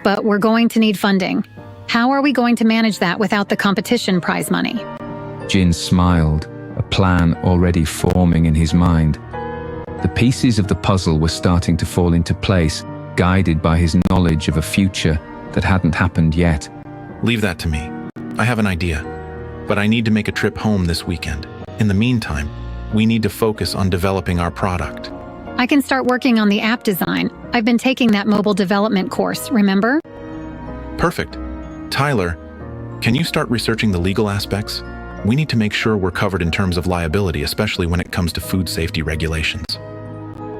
But we're going to need funding. How are we going to manage that without the competition prize money? Jin smiled, a plan already forming in his mind. The pieces of the puzzle were starting to fall into place, guided by his knowledge of a future that hadn't happened yet. Leave that to me. I have an idea, but I need to make a trip home this weekend. In the meantime, we need to focus on developing our product. I can start working on the app design. I've been taking that mobile development course, remember? Perfect. Tyler, can you start researching the legal aspects? We need to make sure we're covered in terms of liability, especially when it comes to food safety regulations.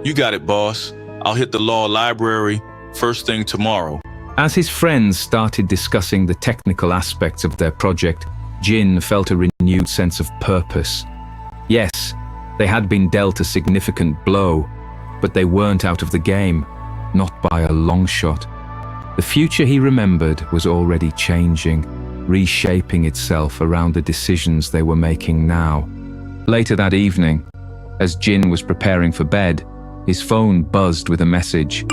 You got it, boss. I'll hit the law library first thing tomorrow. As his friends started discussing the technical aspects of their project, Jin felt a renewed sense of purpose. Yes, they had been dealt a significant blow, but they weren't out of the game, not by a long shot. The future he remembered was already changing, reshaping itself around the decisions they were making now. Later that evening, as Jin was preparing for bed, his phone buzzed with a message.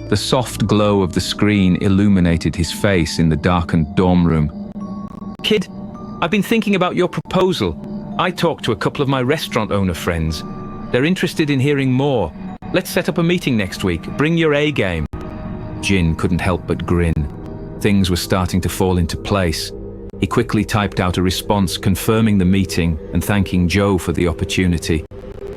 The soft glow of the screen illuminated his face in the darkened dorm room. Kid, I've been thinking about your proposal. I talked to a couple of my restaurant owner friends. They're interested in hearing more. Let's set up a meeting next week. Bring your A game. Jin couldn't help but grin. Things were starting to fall into place. He quickly typed out a response confirming the meeting and thanking Joe for the opportunity.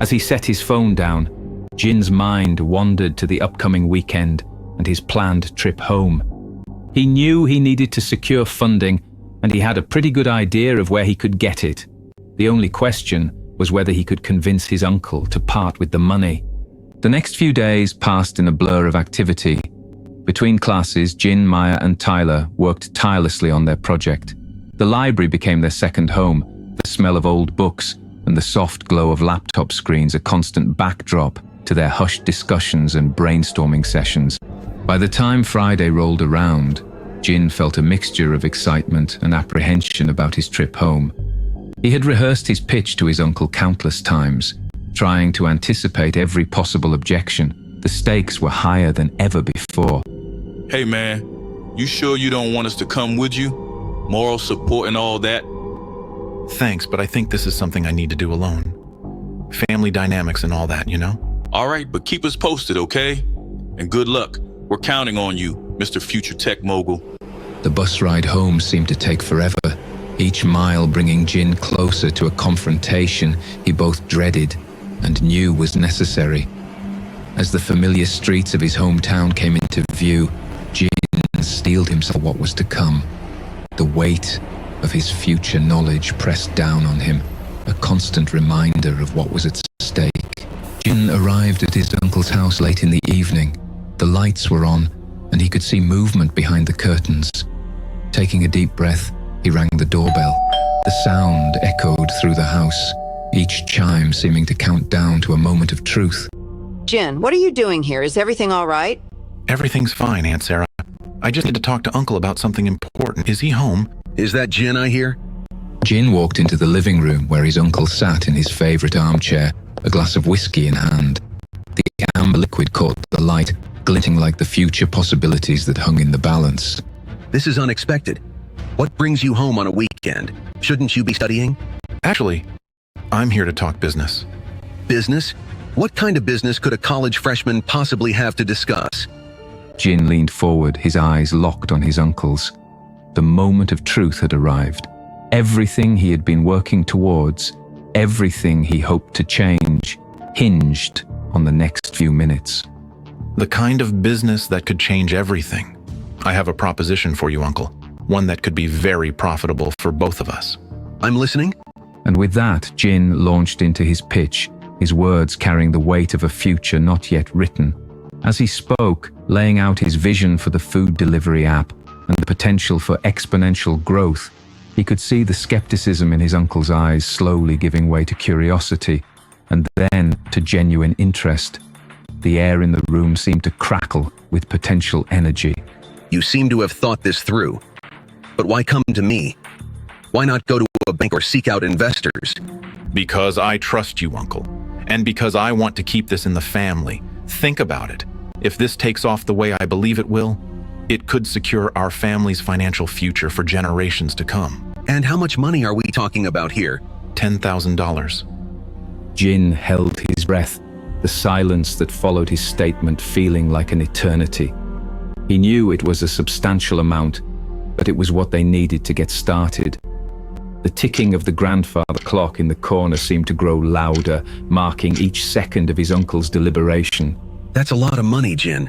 As he set his phone down, Jin's mind wandered to the upcoming weekend and his planned trip home. He knew he needed to secure funding, and he had a pretty good idea of where he could get it. The only question was whether he could convince his uncle to part with the money. The next few days passed in a blur of activity. Between classes, Jin, Maya, and Tyler worked tirelessly on their project. The library became their second home, the smell of old books and the soft glow of laptop screens a constant backdrop to their hushed discussions and brainstorming sessions. By the time Friday rolled around, Jin felt a mixture of excitement and apprehension about his trip home. He had rehearsed his pitch to his uncle countless times, trying to anticipate every possible objection. The stakes were higher than ever before. Hey man, you sure you don't want us to come with you? Moral support and all that? Thanks, but I think this is something I need to do alone. Family dynamics and all that, you know? All right, but keep us posted, okay? And good luck. We're counting on you, Mr. Future Tech Mogul. The bus ride home seemed to take forever, each mile bringing Jin closer to a confrontation he both dreaded and knew was necessary. As the familiar streets of his hometown came into view, Jin steeled himself for what was to come. The weight of his future knowledge pressed down on him, a constant reminder of what was at stake. Jin arrived at his uncle's house late in the evening. The lights were on, and he could see movement behind the curtains. Taking a deep breath, he rang the doorbell. The sound echoed through the house, each chime seeming to count down to a moment of truth. Jin, what are you doing here? Is everything all right? Everything's fine, Aunt Sarah. I just need to talk to Uncle about something important. Is he home? Is that Jin I hear? Jin walked into the living room where his uncle sat in his favorite armchair, a glass of whiskey in hand. The amber liquid caught the light, glinting like the future possibilities that hung in the balance. This is unexpected. What brings you home on a weekend? Shouldn't you be studying? Actually, I'm here to talk business. Business? What kind of business could a college freshman possibly have to discuss? Jin leaned forward, his eyes locked on his uncle's. The moment of truth had arrived. Everything he had been working towards, everything he hoped to change, hinged on the next few minutes. The kind of business that could change everything. I have a proposition for you, Uncle. One that could be very profitable for both of us. I'm listening. And with that, Jin launched into his pitch, his words carrying the weight of a future not yet written. As he spoke, laying out his vision for the food delivery app and the potential for exponential growth, he could see the skepticism in his uncle's eyes slowly giving way to curiosity, and then to genuine interest. The air in the room seemed to crackle with potential energy. You seem to have thought this through. But why come to me? Why not go to a bank or seek out investors? Because I trust you, Uncle. And because I want to keep this in the family. Think about it. If this takes off the way I believe it will, it could secure our family's financial future for generations to come. And how much money are we talking about here? $10,000. Jin held his breath, the silence that followed his statement feeling like an eternity. He knew it was a substantial amount, but it was what they needed to get started. The ticking of the grandfather clock in the corner seemed to grow louder, marking each second of his uncle's deliberation. That's a lot of money, Jin.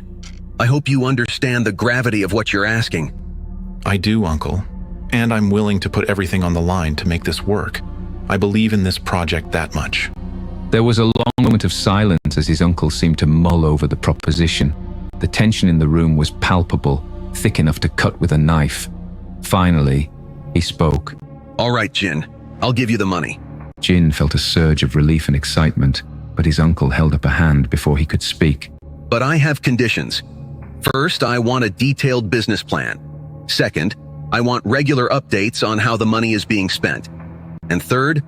I hope you understand the gravity of what you're asking. I do, Uncle. And I'm willing to put everything on the line to make this work. I believe in this project that much. There was a long moment of silence as his uncle seemed to mull over the proposition. The tension in the room was palpable, thick enough to cut with a knife. Finally, he spoke. All right, Jin. I'll give you the money. Jin felt a surge of relief and excitement, but his uncle held up a hand before he could speak. But I have conditions. First, I want a detailed business plan. Second, I want regular updates on how the money is being spent. And third,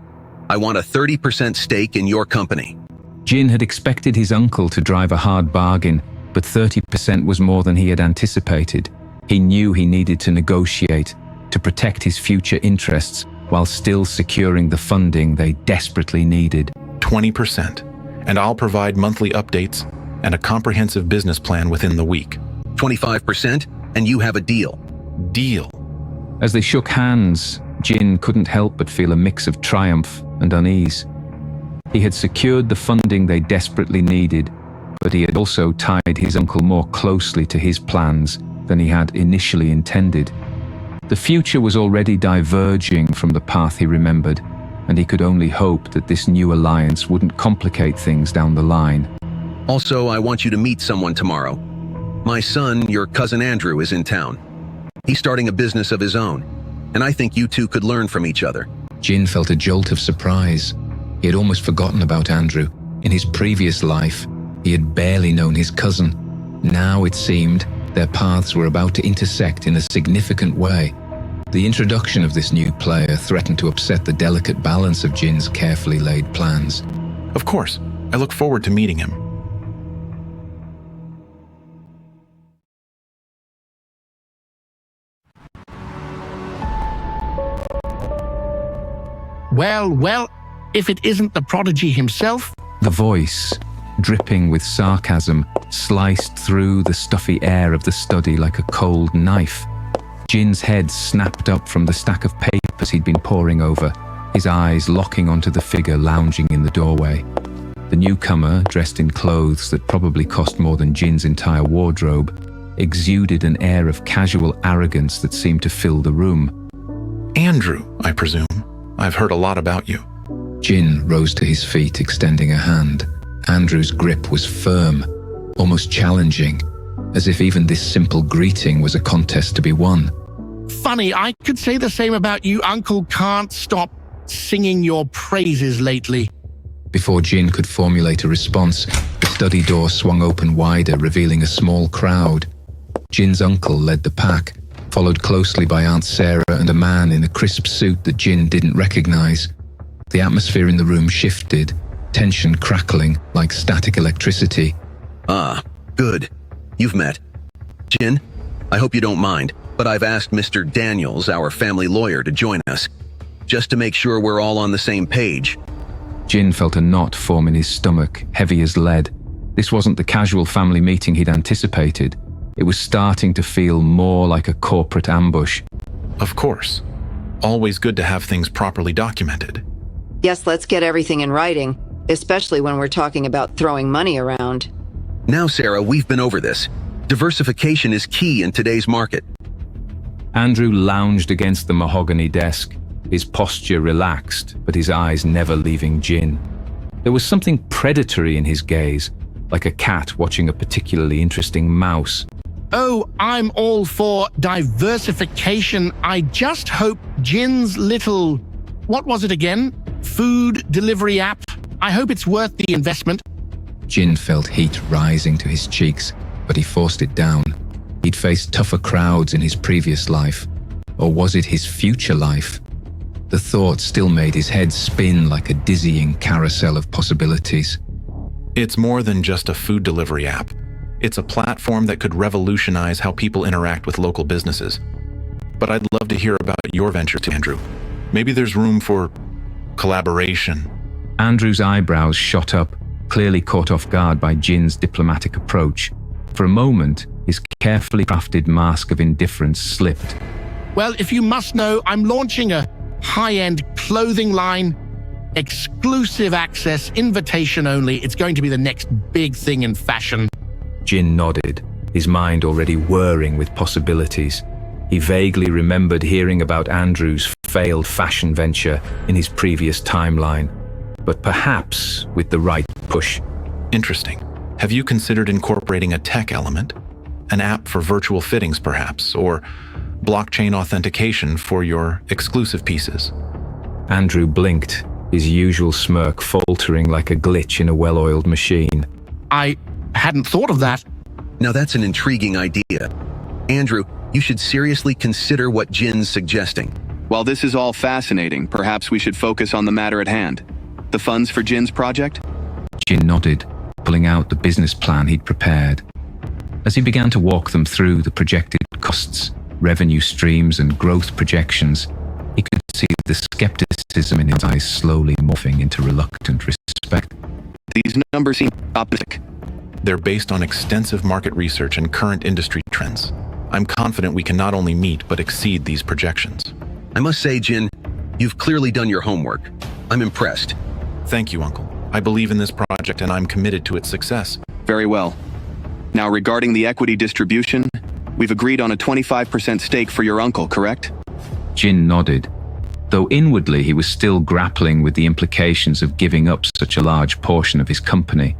I want a 30% stake in your company. Jin had expected his uncle to drive a hard bargain, but 30% was more than he had anticipated. He knew he needed to negotiate, to protect his future interests, while still securing the funding they desperately needed. 20%, and I'll provide monthly updates and a comprehensive business plan within the week. 25%, and you have a deal. Deal. As they shook hands, Jin couldn't help but feel a mix of triumph and unease. He had secured the funding they desperately needed, but he had also tied his uncle more closely to his plans than he had initially intended. The future was already diverging from the path he remembered, and he could only hope that this new alliance wouldn't complicate things down the line. Also, I want you to meet someone tomorrow. My son, your cousin Andrew, is in town. He's starting a business of his own, and I think you two could learn from each other. Jin felt a jolt of surprise. He had almost forgotten about Andrew. In his previous life, he had barely known his cousin. Now, it seemed, their paths were about to intersect in a significant way. The introduction of this new player threatened to upset the delicate balance of Jin's carefully laid plans. Of course. I look forward to meeting him. Well, if it isn't the prodigy himself. The voice, dripping with sarcasm, sliced through the stuffy air of the study like a cold knife. Jin's head snapped up from the stack of papers he'd been poring over, his eyes locking onto the figure lounging in the doorway. The newcomer, dressed in clothes that probably cost more than Jin's entire wardrobe, exuded an air of casual arrogance that seemed to fill the room. Andrew, I presume. I've heard a lot about you. Jin rose to his feet, extending a hand. Andrew's grip was firm, almost challenging, as if even this simple greeting was a contest to be won. Funny, I could say the same about you. Uncle can't stop singing your praises lately. Before Jin could formulate a response, the study door swung open wider, revealing a small crowd. Jin's uncle led the pack, followed closely by Aunt Sarah and a man in a crisp suit that Jin didn't recognize. The atmosphere in the room shifted, tension crackling like static electricity. Ah, good. You've met. Jin, I hope you don't mind, but I've asked Mr. Daniels, our family lawyer, to join us, just to make sure we're all on the same page. Jin felt a knot form in his stomach, heavy as lead. This wasn't the casual family meeting he'd anticipated. It was starting to feel more like a corporate ambush. Of course. Always good to have things properly documented. Yes, let's get everything in writing, especially when we're talking about throwing money around. Now, Sarah, we've been over this. Diversification is key in today's market. Andrew lounged against the mahogany desk, his posture relaxed, but his eyes never leaving Jin. There was something predatory in his gaze, like a cat watching a particularly interesting mouse. Oh, I'm all for diversification. I just hope Jin's little, what was it again? Food delivery app. I hope it's worth the investment. Jin felt heat rising to his cheeks, but he forced it down. He'd faced tougher crowds in his previous life. Or was it his future life? The thought still made his head spin like a dizzying carousel of possibilities. It's more than just a food delivery app. It's a platform that could revolutionize how people interact with local businesses. But I'd love to hear about your venture too, Andrew. Maybe there's room for collaboration. Andrew's eyebrows shot up, clearly caught off guard by Jin's diplomatic approach. For a moment, his carefully crafted mask of indifference slipped. Well, if you must know, I'm launching a high-end clothing line. Exclusive access, invitation only. It's going to be the next big thing in fashion. Jin nodded, his mind already whirring with possibilities. He vaguely remembered hearing about Andrew's failed fashion venture in his previous timeline, but perhaps with the right push. Interesting. Have you considered incorporating a tech element? An app for virtual fittings, perhaps, or blockchain authentication for your exclusive pieces? Andrew blinked, his usual smirk faltering like a glitch in a well-oiled machine. I hadn't thought of that. Now that's an intriguing idea. Andrew, you should seriously consider what Jin's suggesting. While this is all fascinating, perhaps we should focus on the matter at hand. The funds for Jin's project? Jin nodded, pulling out the business plan he'd prepared. As he began to walk them through the projected costs, revenue streams, and growth projections, he could see the skepticism in his eyes slowly morphing into reluctant respect. These numbers seem optimistic. They're based on extensive market research and current industry trends. I'm confident we can not only meet but exceed these projections. I must say, Jin, you've clearly done your homework. I'm impressed. Thank you, Uncle. I believe in this project and I'm committed to its success. Very well. Now, regarding the equity distribution, we've agreed on a 25% stake for your uncle, correct? Jin nodded, though inwardly he was still grappling with the implications of giving up such a large portion of his company.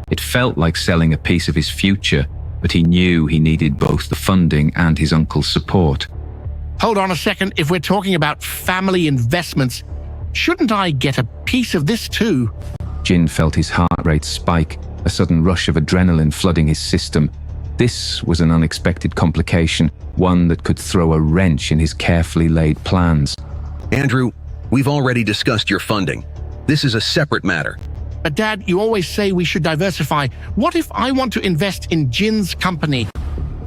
It felt like selling a piece of his future, but he knew he needed both the funding and his uncle's support. Hold on a second, if we're talking about family investments, shouldn't I get a piece of this too? Jin felt his heart rate spike, a sudden rush of adrenaline flooding his system. This was an unexpected complication, one that could throw a wrench in his carefully laid plans. Andrew, we've already discussed your funding. This is a separate matter. But Dad, you always say we should diversify. What if I want to invest in Jin's company?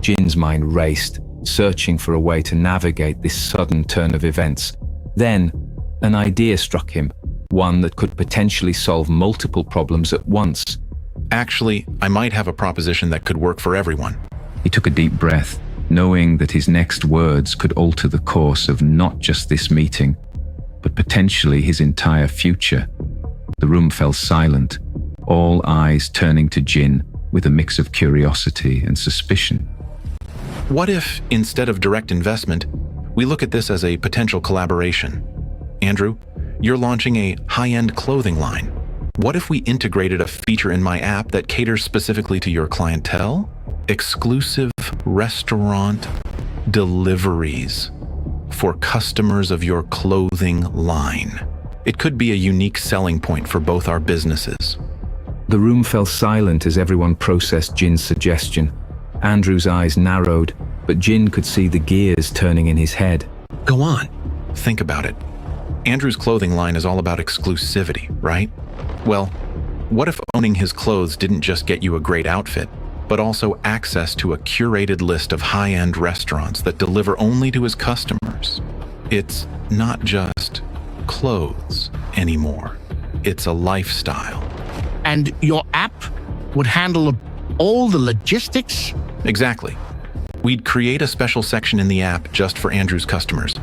Jin's mind raced, searching for a way to navigate this sudden turn of events. Then, an idea struck him, one that could potentially solve multiple problems at once. Actually, I might have a proposition that could work for everyone. He took a deep breath, knowing that his next words could alter the course of not just this meeting, but potentially his entire future. The room fell silent, all eyes turning to Jin with a mix of curiosity and suspicion. What if, instead of direct investment, we look at this as a potential collaboration? Andrew, you're launching a high-end clothing line. What if we integrated a feature in my app that caters specifically to your clientele? Exclusive restaurant deliveries for customers of your clothing line. It could be a unique selling point for both our businesses. The room fell silent as everyone processed Jin's suggestion. Andrew's eyes narrowed, but Jin could see the gears turning in his head. Go on. Think about it. Andrew's clothing line is all about exclusivity, right? Well, what if owning his clothes didn't just get you a great outfit, but also access to a curated list of high-end restaurants that deliver only to his customers? It's not just clothes anymore. It's a lifestyle. And your app would handle all the logistics? Exactly. We'd create a special section in the app just for Andrew's customers.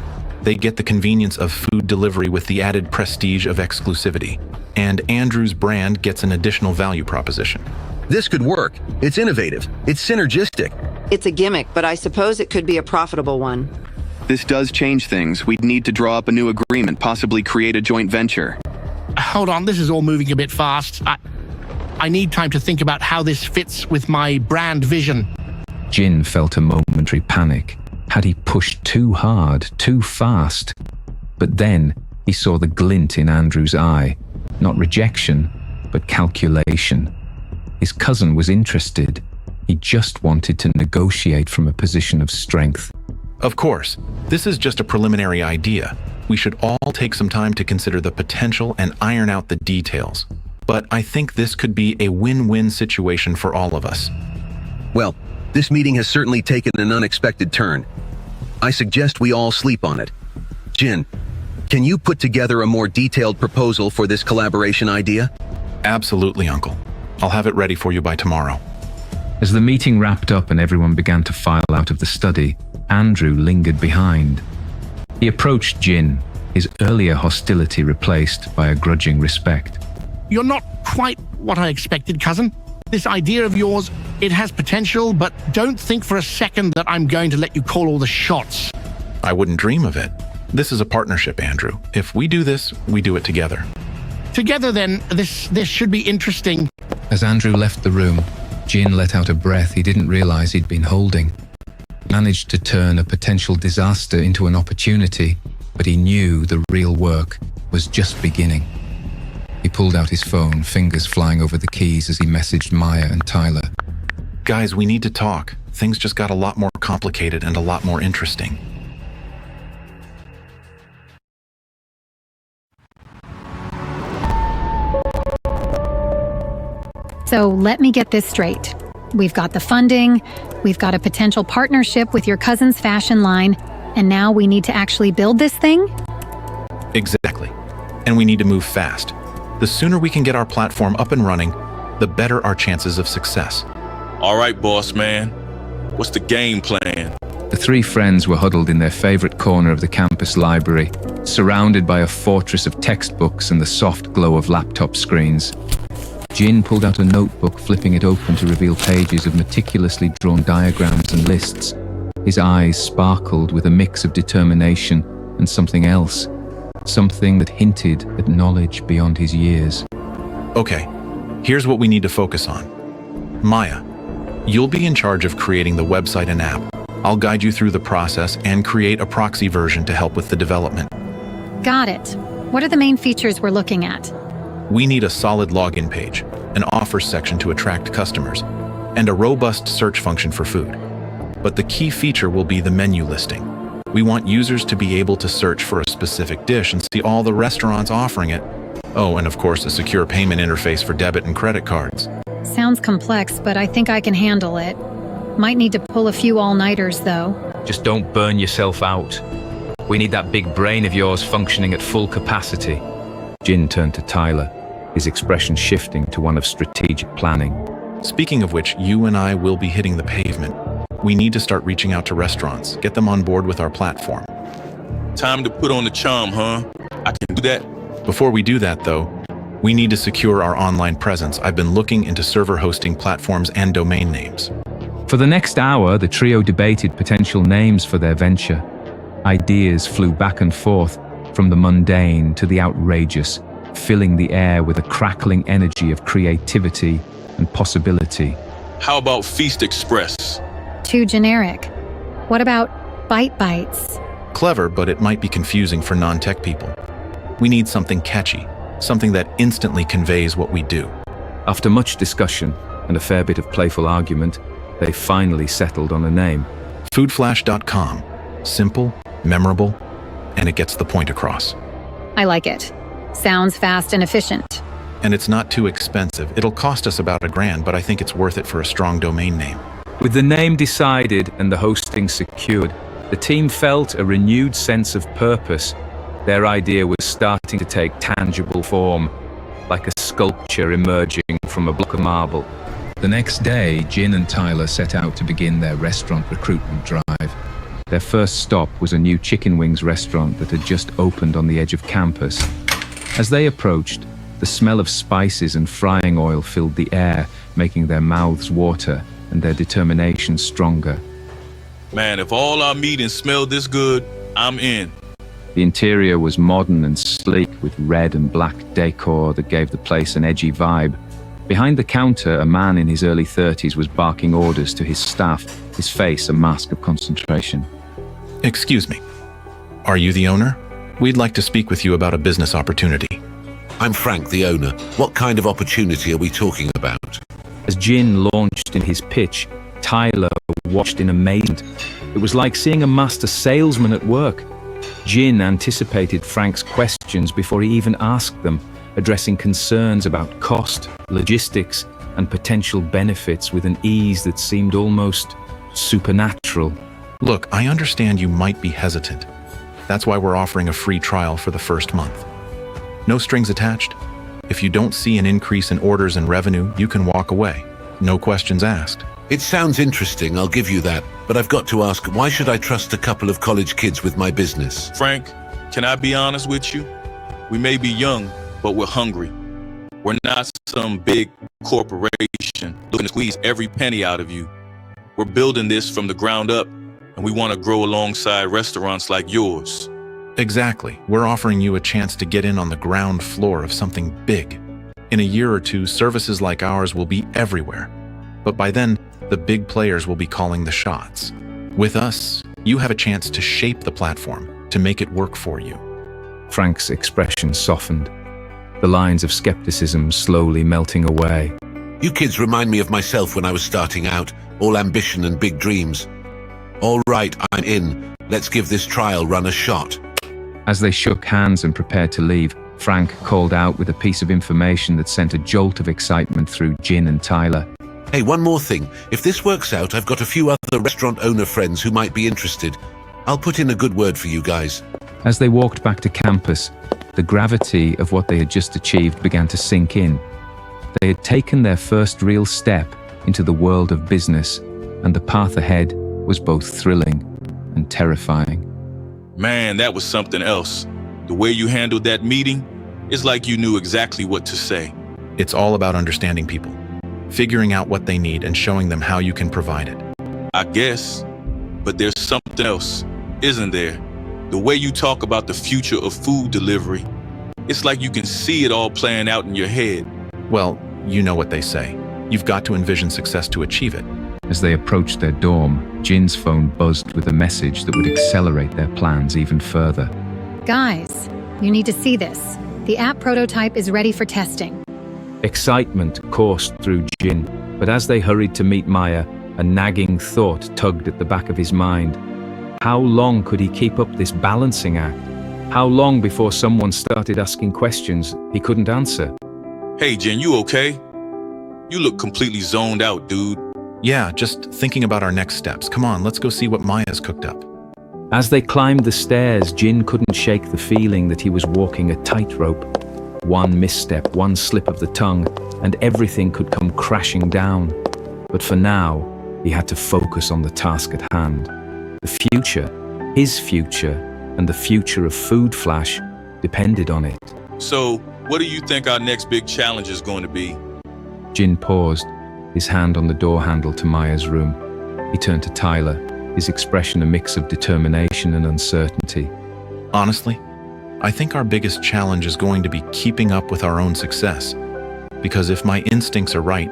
They get the convenience of food delivery with the added prestige of exclusivity. And Andrew's brand gets an additional value proposition. This could work. It's innovative. It's synergistic. It's a gimmick, but I suppose it could be a profitable one. This does change things. We'd need to draw up a new agreement, possibly create a joint venture. Hold on, this is all moving a bit fast. I need time to think about how this fits with my brand vision. Jin felt a momentary panic. Had he pushed too hard, too fast? But then he saw the glint in Andrew's eye. Not rejection, but calculation. His cousin was interested. He just wanted to negotiate from a position of strength. Of course, this is just a preliminary idea. We should all take some time to consider the potential and iron out the details. But I think this could be a win-win situation for all of us. Well, this meeting has certainly taken an unexpected turn. I suggest we all sleep on it. Jin, can you put together a more detailed proposal for this collaboration idea? Absolutely, Uncle. I'll have it ready for you by tomorrow. As the meeting wrapped up and everyone began to file out of the study, Andrew lingered behind. He approached Jin, his earlier hostility replaced by a grudging respect. You're not quite what I expected, cousin. This idea of yours, it has potential, but don't think for a second that I'm going to let you call all the shots. I wouldn't dream of it. This is a partnership, Andrew. If we do this, we do it together. Together then, this should be interesting. As Andrew left the room, Jin let out a breath he didn't realize he'd been holding. Managed to turn a potential disaster into an opportunity, but he knew the real work was just beginning. He pulled out his phone, fingers flying over the keys as he messaged Maya and Tyler. Guys, we need to talk. Things just got a lot more complicated and a lot more interesting. So let me get this straight. We've got the funding, we've got a potential partnership with your cousin's fashion line, and now we need to actually build this thing? Exactly. And we need to move fast. The sooner we can get our platform up and running, the better our chances of success. All right, boss man. What's the game plan? The three friends were huddled in their favorite corner of the campus library, surrounded by a fortress of textbooks and the soft glow of laptop screens. Jin pulled out a notebook, flipping it open to reveal pages of meticulously drawn diagrams and lists. His eyes sparkled with a mix of determination and something else, something that hinted at knowledge beyond his years. Okay, here's what we need to focus on. Maya, You'll be in charge of creating the website and app. I'll guide you through the process and create a proxy version to help with the development. Got it. What are the main features we're looking at? We need a solid login page, an offers section to attract customers, and a robust search function for food. But the key feature will be the menu listing. We want users to be able to search for a specific dish and see all the restaurants offering it. Oh, and of course, a secure payment interface for debit and credit cards. Sounds complex, but I think I can handle it. Might need to pull a few all-nighters, though. Just don't burn yourself out. We need that big brain of yours functioning at full capacity. Jin turned to Tyler, his expression shifting to one of strategic planning. Speaking of which, you and I will be hitting the pavement. We need to start reaching out to restaurants, get them on board with our platform. Time to put on the charm, huh? I can do that. Before we do that, though, we need to secure our online presence. I've been looking into server hosting platforms and domain names. For the next hour, the trio debated potential names for their venture. Ideas flew back and forth, from the mundane to the outrageous, filling the air with a crackling energy of creativity and possibility. How about Feast Express? Too generic. What about Bite Bites? Clever, but it might be confusing for non-tech people. We need something catchy, something that instantly conveys what we do. After much discussion and a fair bit of playful argument, they finally settled on a name. Foodflash.com. Simple, memorable, and it gets the point across. I like it. Sounds fast and efficient. And it's not too expensive. It'll cost us about $1,000, but I think it's worth it for a strong domain name. With the name decided and the hosting secured, the team felt a renewed sense of purpose. Their idea was starting to take tangible form, like a sculpture emerging from a block of marble. The next day, Jin and Tyler set out to begin their restaurant recruitment drive. Their first stop was a new chicken wings restaurant that had just opened on the edge of campus. As they approached, the smell of spices and frying oil filled the air, making their mouths water and their determination stronger. Man, if all our meetings smelled this good, I'm in. The interior was modern and sleek with red and black decor that gave the place an edgy vibe. Behind the counter, a man in his early 30s was barking orders to his staff, his face a mask of concentration. Excuse me. Are you the owner? We'd like to speak with you about a business opportunity. I'm Frank, the owner. What kind of opportunity are we talking about? As Jin launched in his pitch, Tyler watched in amazement. It was like seeing a master salesman at work. Jin anticipated Frank's questions before he even asked them, addressing concerns about cost, logistics, and potential benefits with an ease that seemed almost supernatural. Look, I understand you might be hesitant. That's why we're offering a free trial for the first month. No strings attached. If you don't see an increase in orders and revenue, you can walk away. No questions asked. It sounds interesting, I'll give you that. But I've got to ask, why should I trust a couple of college kids with my business? Frank, can I be honest with you? We may be young, but we're hungry. We're not some big corporation looking to squeeze every penny out of you. We're building this from the ground up, and we want to grow alongside restaurants like yours. Exactly. We're offering you a chance to get in on the ground floor of something big. In a year or two, services like ours will be everywhere. But by then, the big players will be calling the shots. With us, you have a chance to shape the platform, to make it work for you. Frank's expression softened, the lines of skepticism slowly melting away. You kids remind me of myself when I was starting out, all ambition and big dreams. All right, I'm in. Let's give this trial run a shot. As they shook hands and prepared to leave, Frank called out with a piece of information that sent a jolt of excitement through Jin and Tyler. Hey, one more thing. If this works out, I've got a few other restaurant owner friends who might be interested. I'll put in a good word for you guys. As they walked back to campus, the gravity of what they had just achieved began to sink in. They had taken their first real step into the world of business, and the path ahead was both thrilling and terrifying. Man, that was something else. The way you handled that meeting, it's like you knew exactly what to say. It's all about understanding people, figuring out what they need and showing them how you can provide it. I guess, but there's something else, isn't there? The way you talk about the future of food delivery, it's like you can see it all playing out in your head. Well, you know what they say. You've got to envision success to achieve it. As they approached their dorm, Jin's phone buzzed with a message that would accelerate their plans even further. Guys, you need to see this. The app prototype is ready for testing. Excitement coursed through Jin, but as they hurried to meet Maya, a nagging thought tugged at the back of his mind. How long could he keep up this balancing act? How long before someone started asking questions he couldn't answer? Hey, Jen, you okay? You look completely zoned out, dude. Yeah, just thinking about our next steps. Come on, let's go see what Maya's cooked up. As they climbed the stairs, Jin couldn't shake the feeling that he was walking a tightrope. One misstep, one slip of the tongue, and everything could come crashing down. But for now, he had to focus on the task at hand. The future, his future, and the future of Food Flash depended on it. So, what do you think our next big challenge is going to be? Jin paused, his hand on the door handle to Maya's room. He turned to Tyler, his expression a mix of determination and uncertainty. Honestly, I think our biggest challenge is going to be keeping up with our own success. Because if my instincts are right,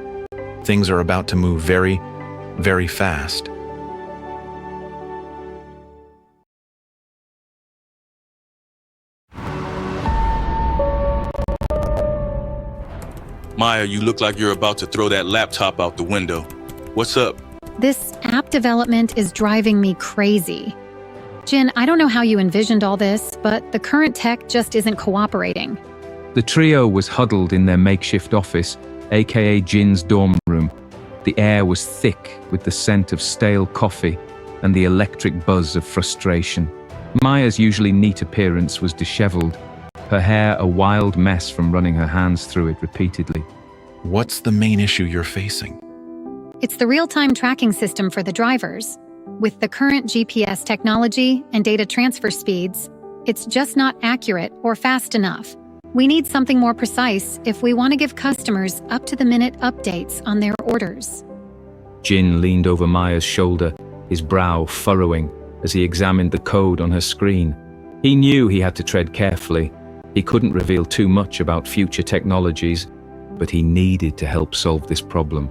things are about to move very, very fast. Maya, you look like you're about to throw that laptop out the window. What's up? This app development is driving me crazy. Jin, I don't know how you envisioned all this, but the current tech just isn't cooperating. The trio was huddled in their makeshift office, aka Jin's dorm room. The air was thick with the scent of stale coffee and the electric buzz of frustration. Maya's usually neat appearance was disheveled, her hair a wild mess from running her hands through it repeatedly. What's the main issue you're facing? It's the real-time tracking system for the drivers. With the current GPS technology and data transfer speeds, it's just not accurate or fast enough. We need something more precise if we want to give customers up-to-the-minute updates on their orders. Jin leaned over Maya's shoulder, his brow furrowing as he examined the code on her screen. He knew he had to tread carefully. He couldn't reveal too much about future technologies, but he needed to help solve this problem.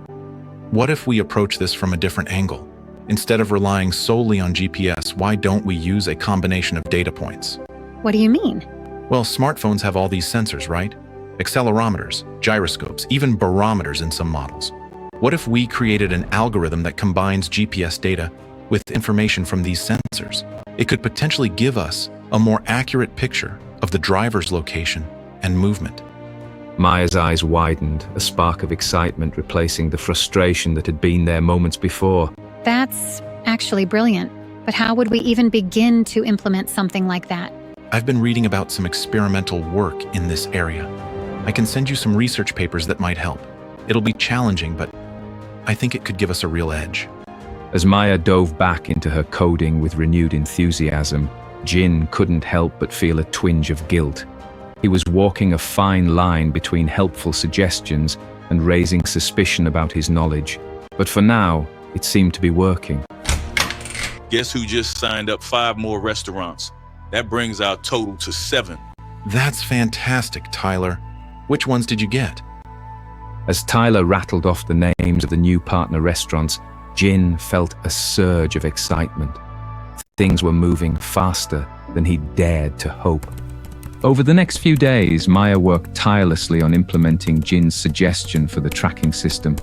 What if we approach this from a different angle? Instead of relying solely on GPS, why don't we use a combination of data points? What do you mean? Well, smartphones have all these sensors, right? Accelerometers, gyroscopes, even barometers in some models. What if we created an algorithm that combines GPS data with information from these sensors? It could potentially give us a more accurate picture of the driver's location and movement. Maya's eyes widened, a spark of excitement replacing the frustration that had been there moments before. That's actually brilliant. But how would we even begin to implement something like that? I've been reading about some experimental work in this area. I can send you some research papers that might help. It'll be challenging, but I think it could give us a real edge. As Maya dove back into her coding with renewed enthusiasm, Jin couldn't help but feel a twinge of guilt. He was walking a fine line between helpful suggestions and raising suspicion about his knowledge. But for now, it seemed to be working. Guess who just signed up 5 more restaurants? That brings our total to 7. That's fantastic, Tyler. Which ones did you get? As Tyler rattled off the names of the new partner restaurants, Jin felt a surge of excitement. Things were moving faster than he dared to hope. Over the next few days, Maya worked tirelessly on implementing Jin's suggestion for the tracking system.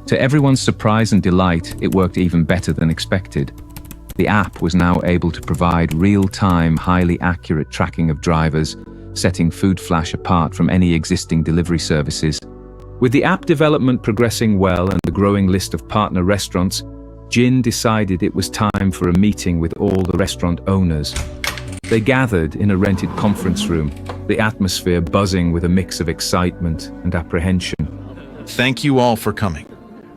To everyone's surprise and delight, it worked even better than expected. The app was now able to provide real-time, highly accurate tracking of drivers, setting Food Flash apart from any existing delivery services. With the app development progressing well and the growing list of partner restaurants, Jin decided it was time for a meeting with all the restaurant owners. They gathered in a rented conference room, the atmosphere buzzing with a mix of excitement and apprehension. Thank you all for coming.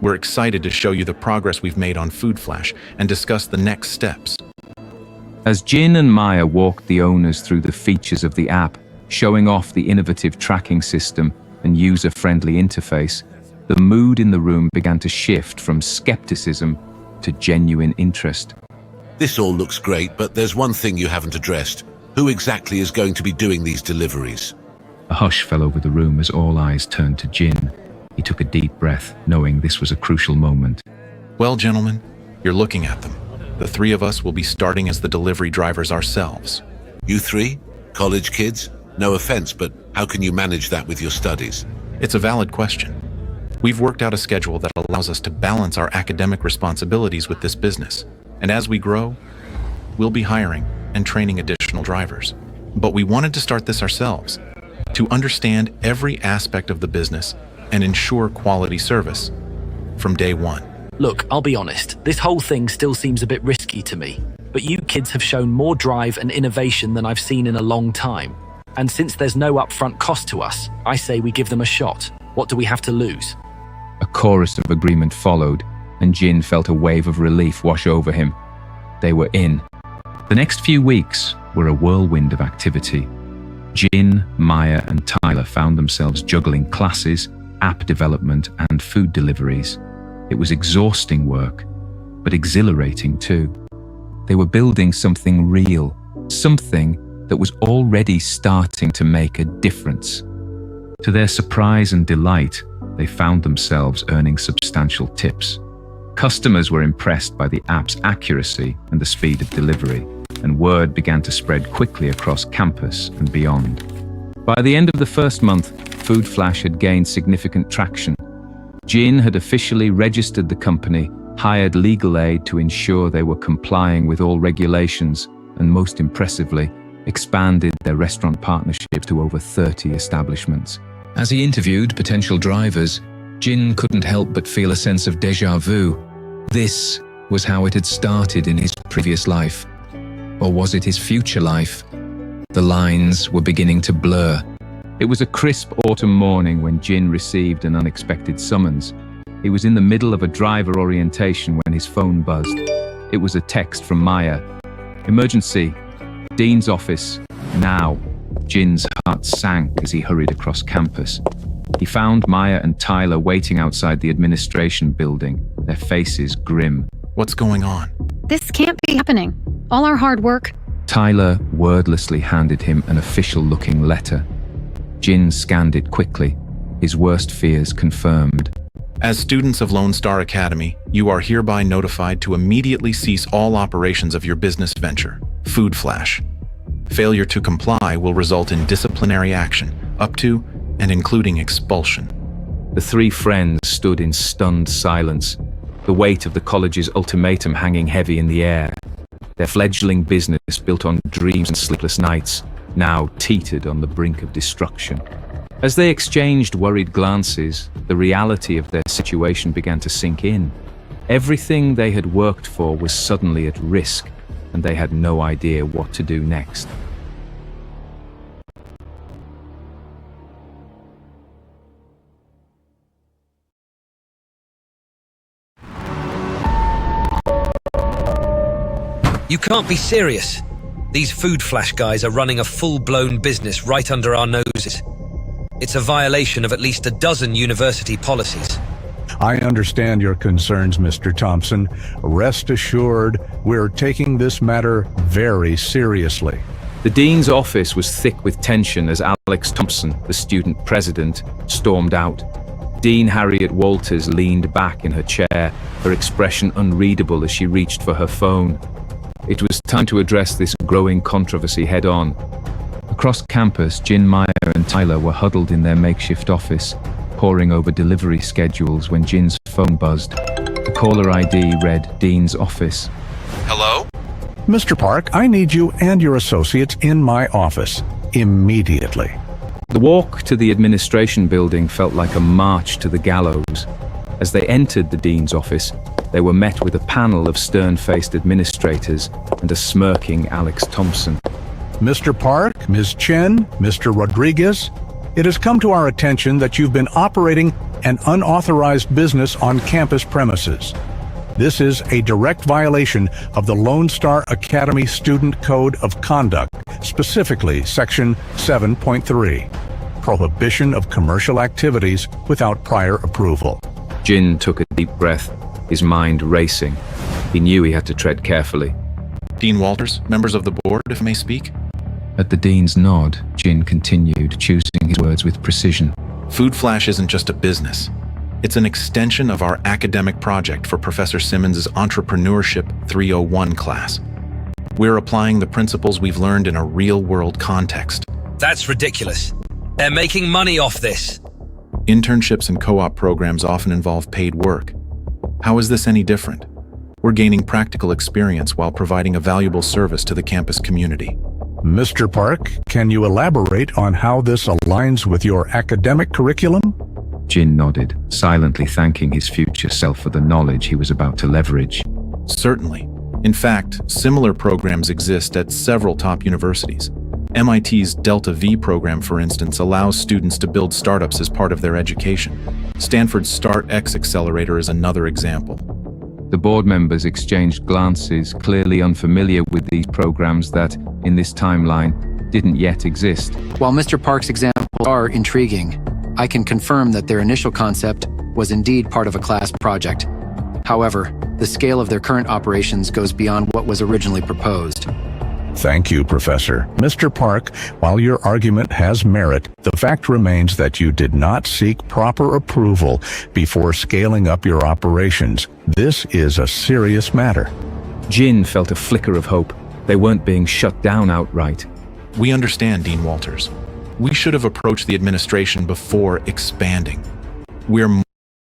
We're excited to show you the progress we've made on Food Flash and discuss the next steps. As Jin and Maya walked the owners through the features of the app, showing off the innovative tracking system and user-friendly interface, the mood in the room began to shift from skepticism to genuine interest. This all looks great, but there's one thing you haven't addressed. Who exactly is going to be doing these deliveries? A hush fell over the room as all eyes turned to Jin. He took a deep breath, knowing this was a crucial moment. Well, gentlemen, you're looking at them. The three of us will be starting as the delivery drivers ourselves. You three? College kids? No offense, but how can you manage that with your studies? It's a valid question. We've worked out a schedule that allows us to balance our academic responsibilities with this business. And as we grow, we'll be hiring and training additional drivers. But we wanted to start this ourselves, to understand every aspect of the business and ensure quality service from day one. Look, I'll be honest, this whole thing still seems a bit risky to me. But you kids have shown more drive and innovation than I've seen in a long time. And since there's no upfront cost to us, I say we give them a shot. What do we have to lose? A chorus of agreement followed, and Jin felt a wave of relief wash over him. They were in. The next few weeks were a whirlwind of activity. Jin, Maya, and Tyler found themselves juggling classes, app development, and food deliveries. It was exhausting work, but exhilarating too. They were building something real, something that was already starting to make a difference. To their surprise and delight, they found themselves earning substantial tips. Customers were impressed by the app's accuracy and the speed of delivery, and word began to spread quickly across campus and beyond. By the end of the first month, Food Flash had gained significant traction. Jin had officially registered the company, hired legal aid to ensure they were complying with all regulations, and most impressively, expanded their restaurant partnership to over 30 establishments. As he interviewed potential drivers, Jin couldn't help but feel a sense of déjà vu. This was how it had started in his previous life. Or was it his future life? The lines were beginning to blur. It was a crisp autumn morning when Jin received an unexpected summons. He was in the middle of a driver orientation when his phone buzzed. It was a text from Maya. "Emergency. Dean's office. Now." Jin's heart sank as he hurried across campus. He found Maya and Tyler waiting outside the administration building, their faces grim. What's going on? This can't be happening. All our hard work. Tyler wordlessly handed him an official-looking letter. Jin scanned it quickly, his worst fears confirmed. As students of Lone Star Academy, you are hereby notified to immediately cease all operations of your business venture, Food Flash. Failure to comply will result in disciplinary action, up to and including expulsion. The three friends stood in stunned silence, the weight of the college's ultimatum hanging heavy in the air. Their fledgling business, built on dreams and sleepless nights, now teetered on the brink of destruction. As they exchanged worried glances, the reality of their situation began to sink in. Everything they had worked for was suddenly at risk, and they had no idea what to do next. You can't be serious. These Food Flash guys are running a full-blown business right under our noses. It's a violation of at least a dozen university policies. I understand your concerns, Mr. Thompson. Rest assured, we're taking this matter very seriously. The dean's office was thick with tension as Alex Thompson, the student president, stormed out. Dean Harriet Walters leaned back in her chair, her expression unreadable as she reached for her phone. It was time to address this growing controversy head-on. Across campus, Jin, Maya, and Tyler were huddled in their makeshift office, poring over delivery schedules when Jin's phone buzzed. The caller ID read Dean's office. Hello? Mr. Park, I need you and your associates in my office, immediately. The walk to the administration building felt like a march to the gallows. As they entered the dean's office, they were met with a panel of stern-faced administrators and a smirking Alex Thompson. Mr. Park, Ms. Chen, Mr. Rodriguez, it has come to our attention that you've been operating an unauthorized business on campus premises. This is a direct violation of the Lone Star Academy Student Code of Conduct, specifically Section 7.3, Prohibition of Commercial Activities Without Prior Approval. Jin took a deep breath, his mind racing. He knew he had to tread carefully. Dean Walters, members of the board, if I may speak? At the dean's nod, Jin continued, choosing his words with precision. Food Flash isn't just a business. It's an extension of our academic project for Professor Simmons' Entrepreneurship 301 class. We're applying the principles we've learned in a real-world context. That's ridiculous. They're making money off this. Internships and co-op programs often involve paid work. How is this any different? We're gaining practical experience while providing a valuable service to the campus community. Mr. Park, can you elaborate on how this aligns with your academic curriculum? Jin nodded, silently thanking his future self for the knowledge he was about to leverage. Certainly. In fact, similar programs exist at several top universities. MIT's Delta V program, for instance, allows students to build startups as part of their education. Stanford's StartX Accelerator is another example. The board members exchanged glances, clearly unfamiliar with these programs that, in this timeline, didn't yet exist. While Mr. Park's examples are intriguing, I can confirm that their initial concept was indeed part of a class project. However, the scale of their current operations goes beyond what was originally proposed. Thank you, Professor. Mr. Park, while your argument has merit, the fact remains that you did not seek proper approval before scaling up your operations. This is a serious matter. Jin felt a flicker of hope. They weren't being shut down outright. We understand, Dean Walters. We should have approached the administration before expanding. We're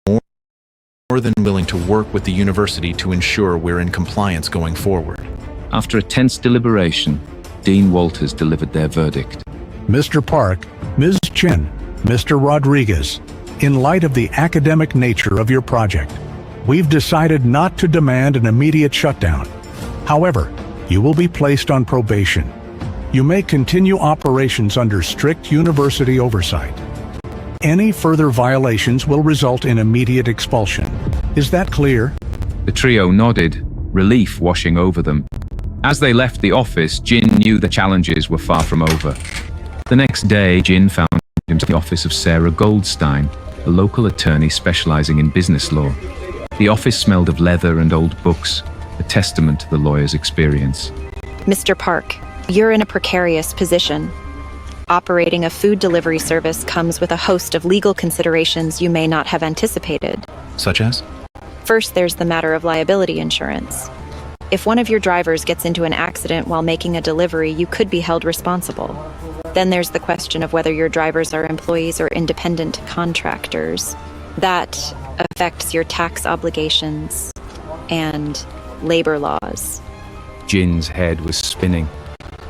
more than willing to work with the university to ensure we're in compliance going forward. After a tense deliberation, Dean Walters delivered their verdict. Mr. Park, Ms. Chen, Mr. Rodriguez, in light of the academic nature of your project, we've decided not to demand an immediate shutdown. However, you will be placed on probation. You may continue operations under strict university oversight. Any further violations will result in immediate expulsion. Is that clear? The trio nodded, relief washing over them. As they left the office, Jin knew the challenges were far from over. The next day, Jin found himself in the office of Sarah Goldstein, a local attorney specializing in business law. The office smelled of leather and old books, a testament to the lawyer's experience. Mr. Park, you're in a precarious position. Operating a food delivery service comes with a host of legal considerations you may not have anticipated. Such as? First, there's the matter of liability insurance. If one of your drivers gets into an accident while making a delivery, you could be held responsible. Then there's the question of whether your drivers are employees or independent contractors. That affects your tax obligations and labor laws. Jin's head was spinning.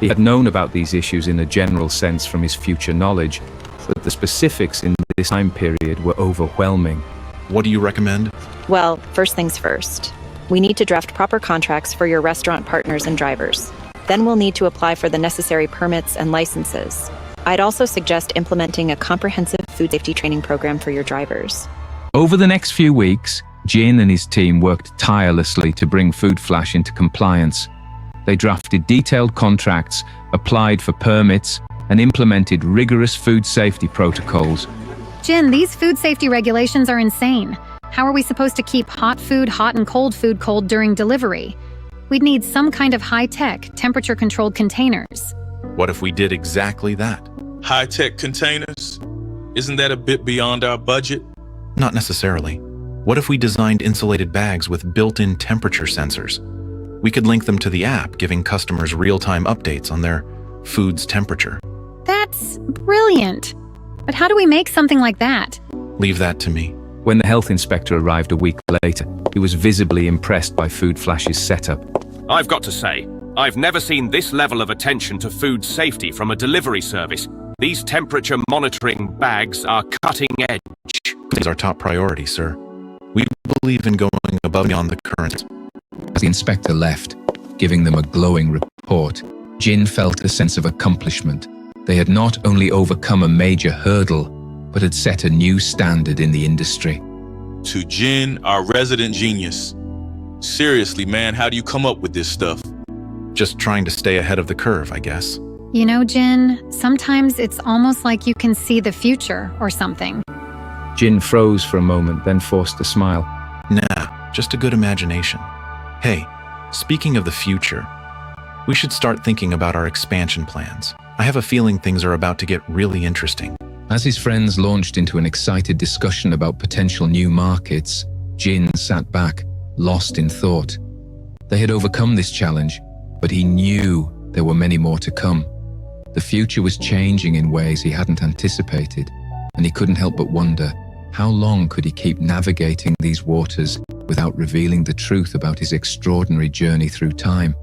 He had known about these issues in a general sense from his future knowledge, but the specifics in this time period were overwhelming. What do you recommend? Well, first things first. We need to draft proper contracts for your restaurant partners and drivers. Then we'll need to apply for the necessary permits and licenses. I'd also suggest implementing a comprehensive food safety training program for your drivers. Over the next few weeks, Jin and his team worked tirelessly to bring Food Flash into compliance. They drafted detailed contracts, applied for permits, and implemented rigorous food safety protocols. Jin, these food safety regulations are insane. How are we supposed to keep hot food hot and cold food cold during delivery? We'd need some kind of high-tech, temperature-controlled containers. What if we did exactly that? High-tech containers? Isn't that a bit beyond our budget? Not necessarily. What if we designed insulated bags with built-in temperature sensors? We could link them to the app, giving customers real-time updates on their food's temperature. That's brilliant. But how do we make something like that? Leave that to me. When the health inspector arrived a week later, he was visibly impressed by Food Flash's setup. I've got to say, I've never seen this level of attention to food safety from a delivery service. These temperature monitoring bags are cutting edge. This is our top priority, sir. We believe in going above and beyond the current. As the inspector left, giving them a glowing report, Jin felt a sense of accomplishment. They had not only overcome a major hurdle, but had set a new standard in the industry. To Jin, our resident genius. Seriously, man, how do you come up with this stuff? Just trying to stay ahead of the curve, I guess. You know, Jin, sometimes it's almost like you can see the future or something. Jin froze for a moment, then forced a smile. Nah, just a good imagination. Hey, speaking of the future, we should start thinking about our expansion plans. I have a feeling things are about to get really interesting. As his friends launched into an excited discussion about potential new markets, Jin sat back, lost in thought. They had overcome this challenge, but he knew there were many more to come. The future was changing in ways he hadn't anticipated, and he couldn't help but wonder, how long could he keep navigating these waters without revealing the truth about his extraordinary journey through time?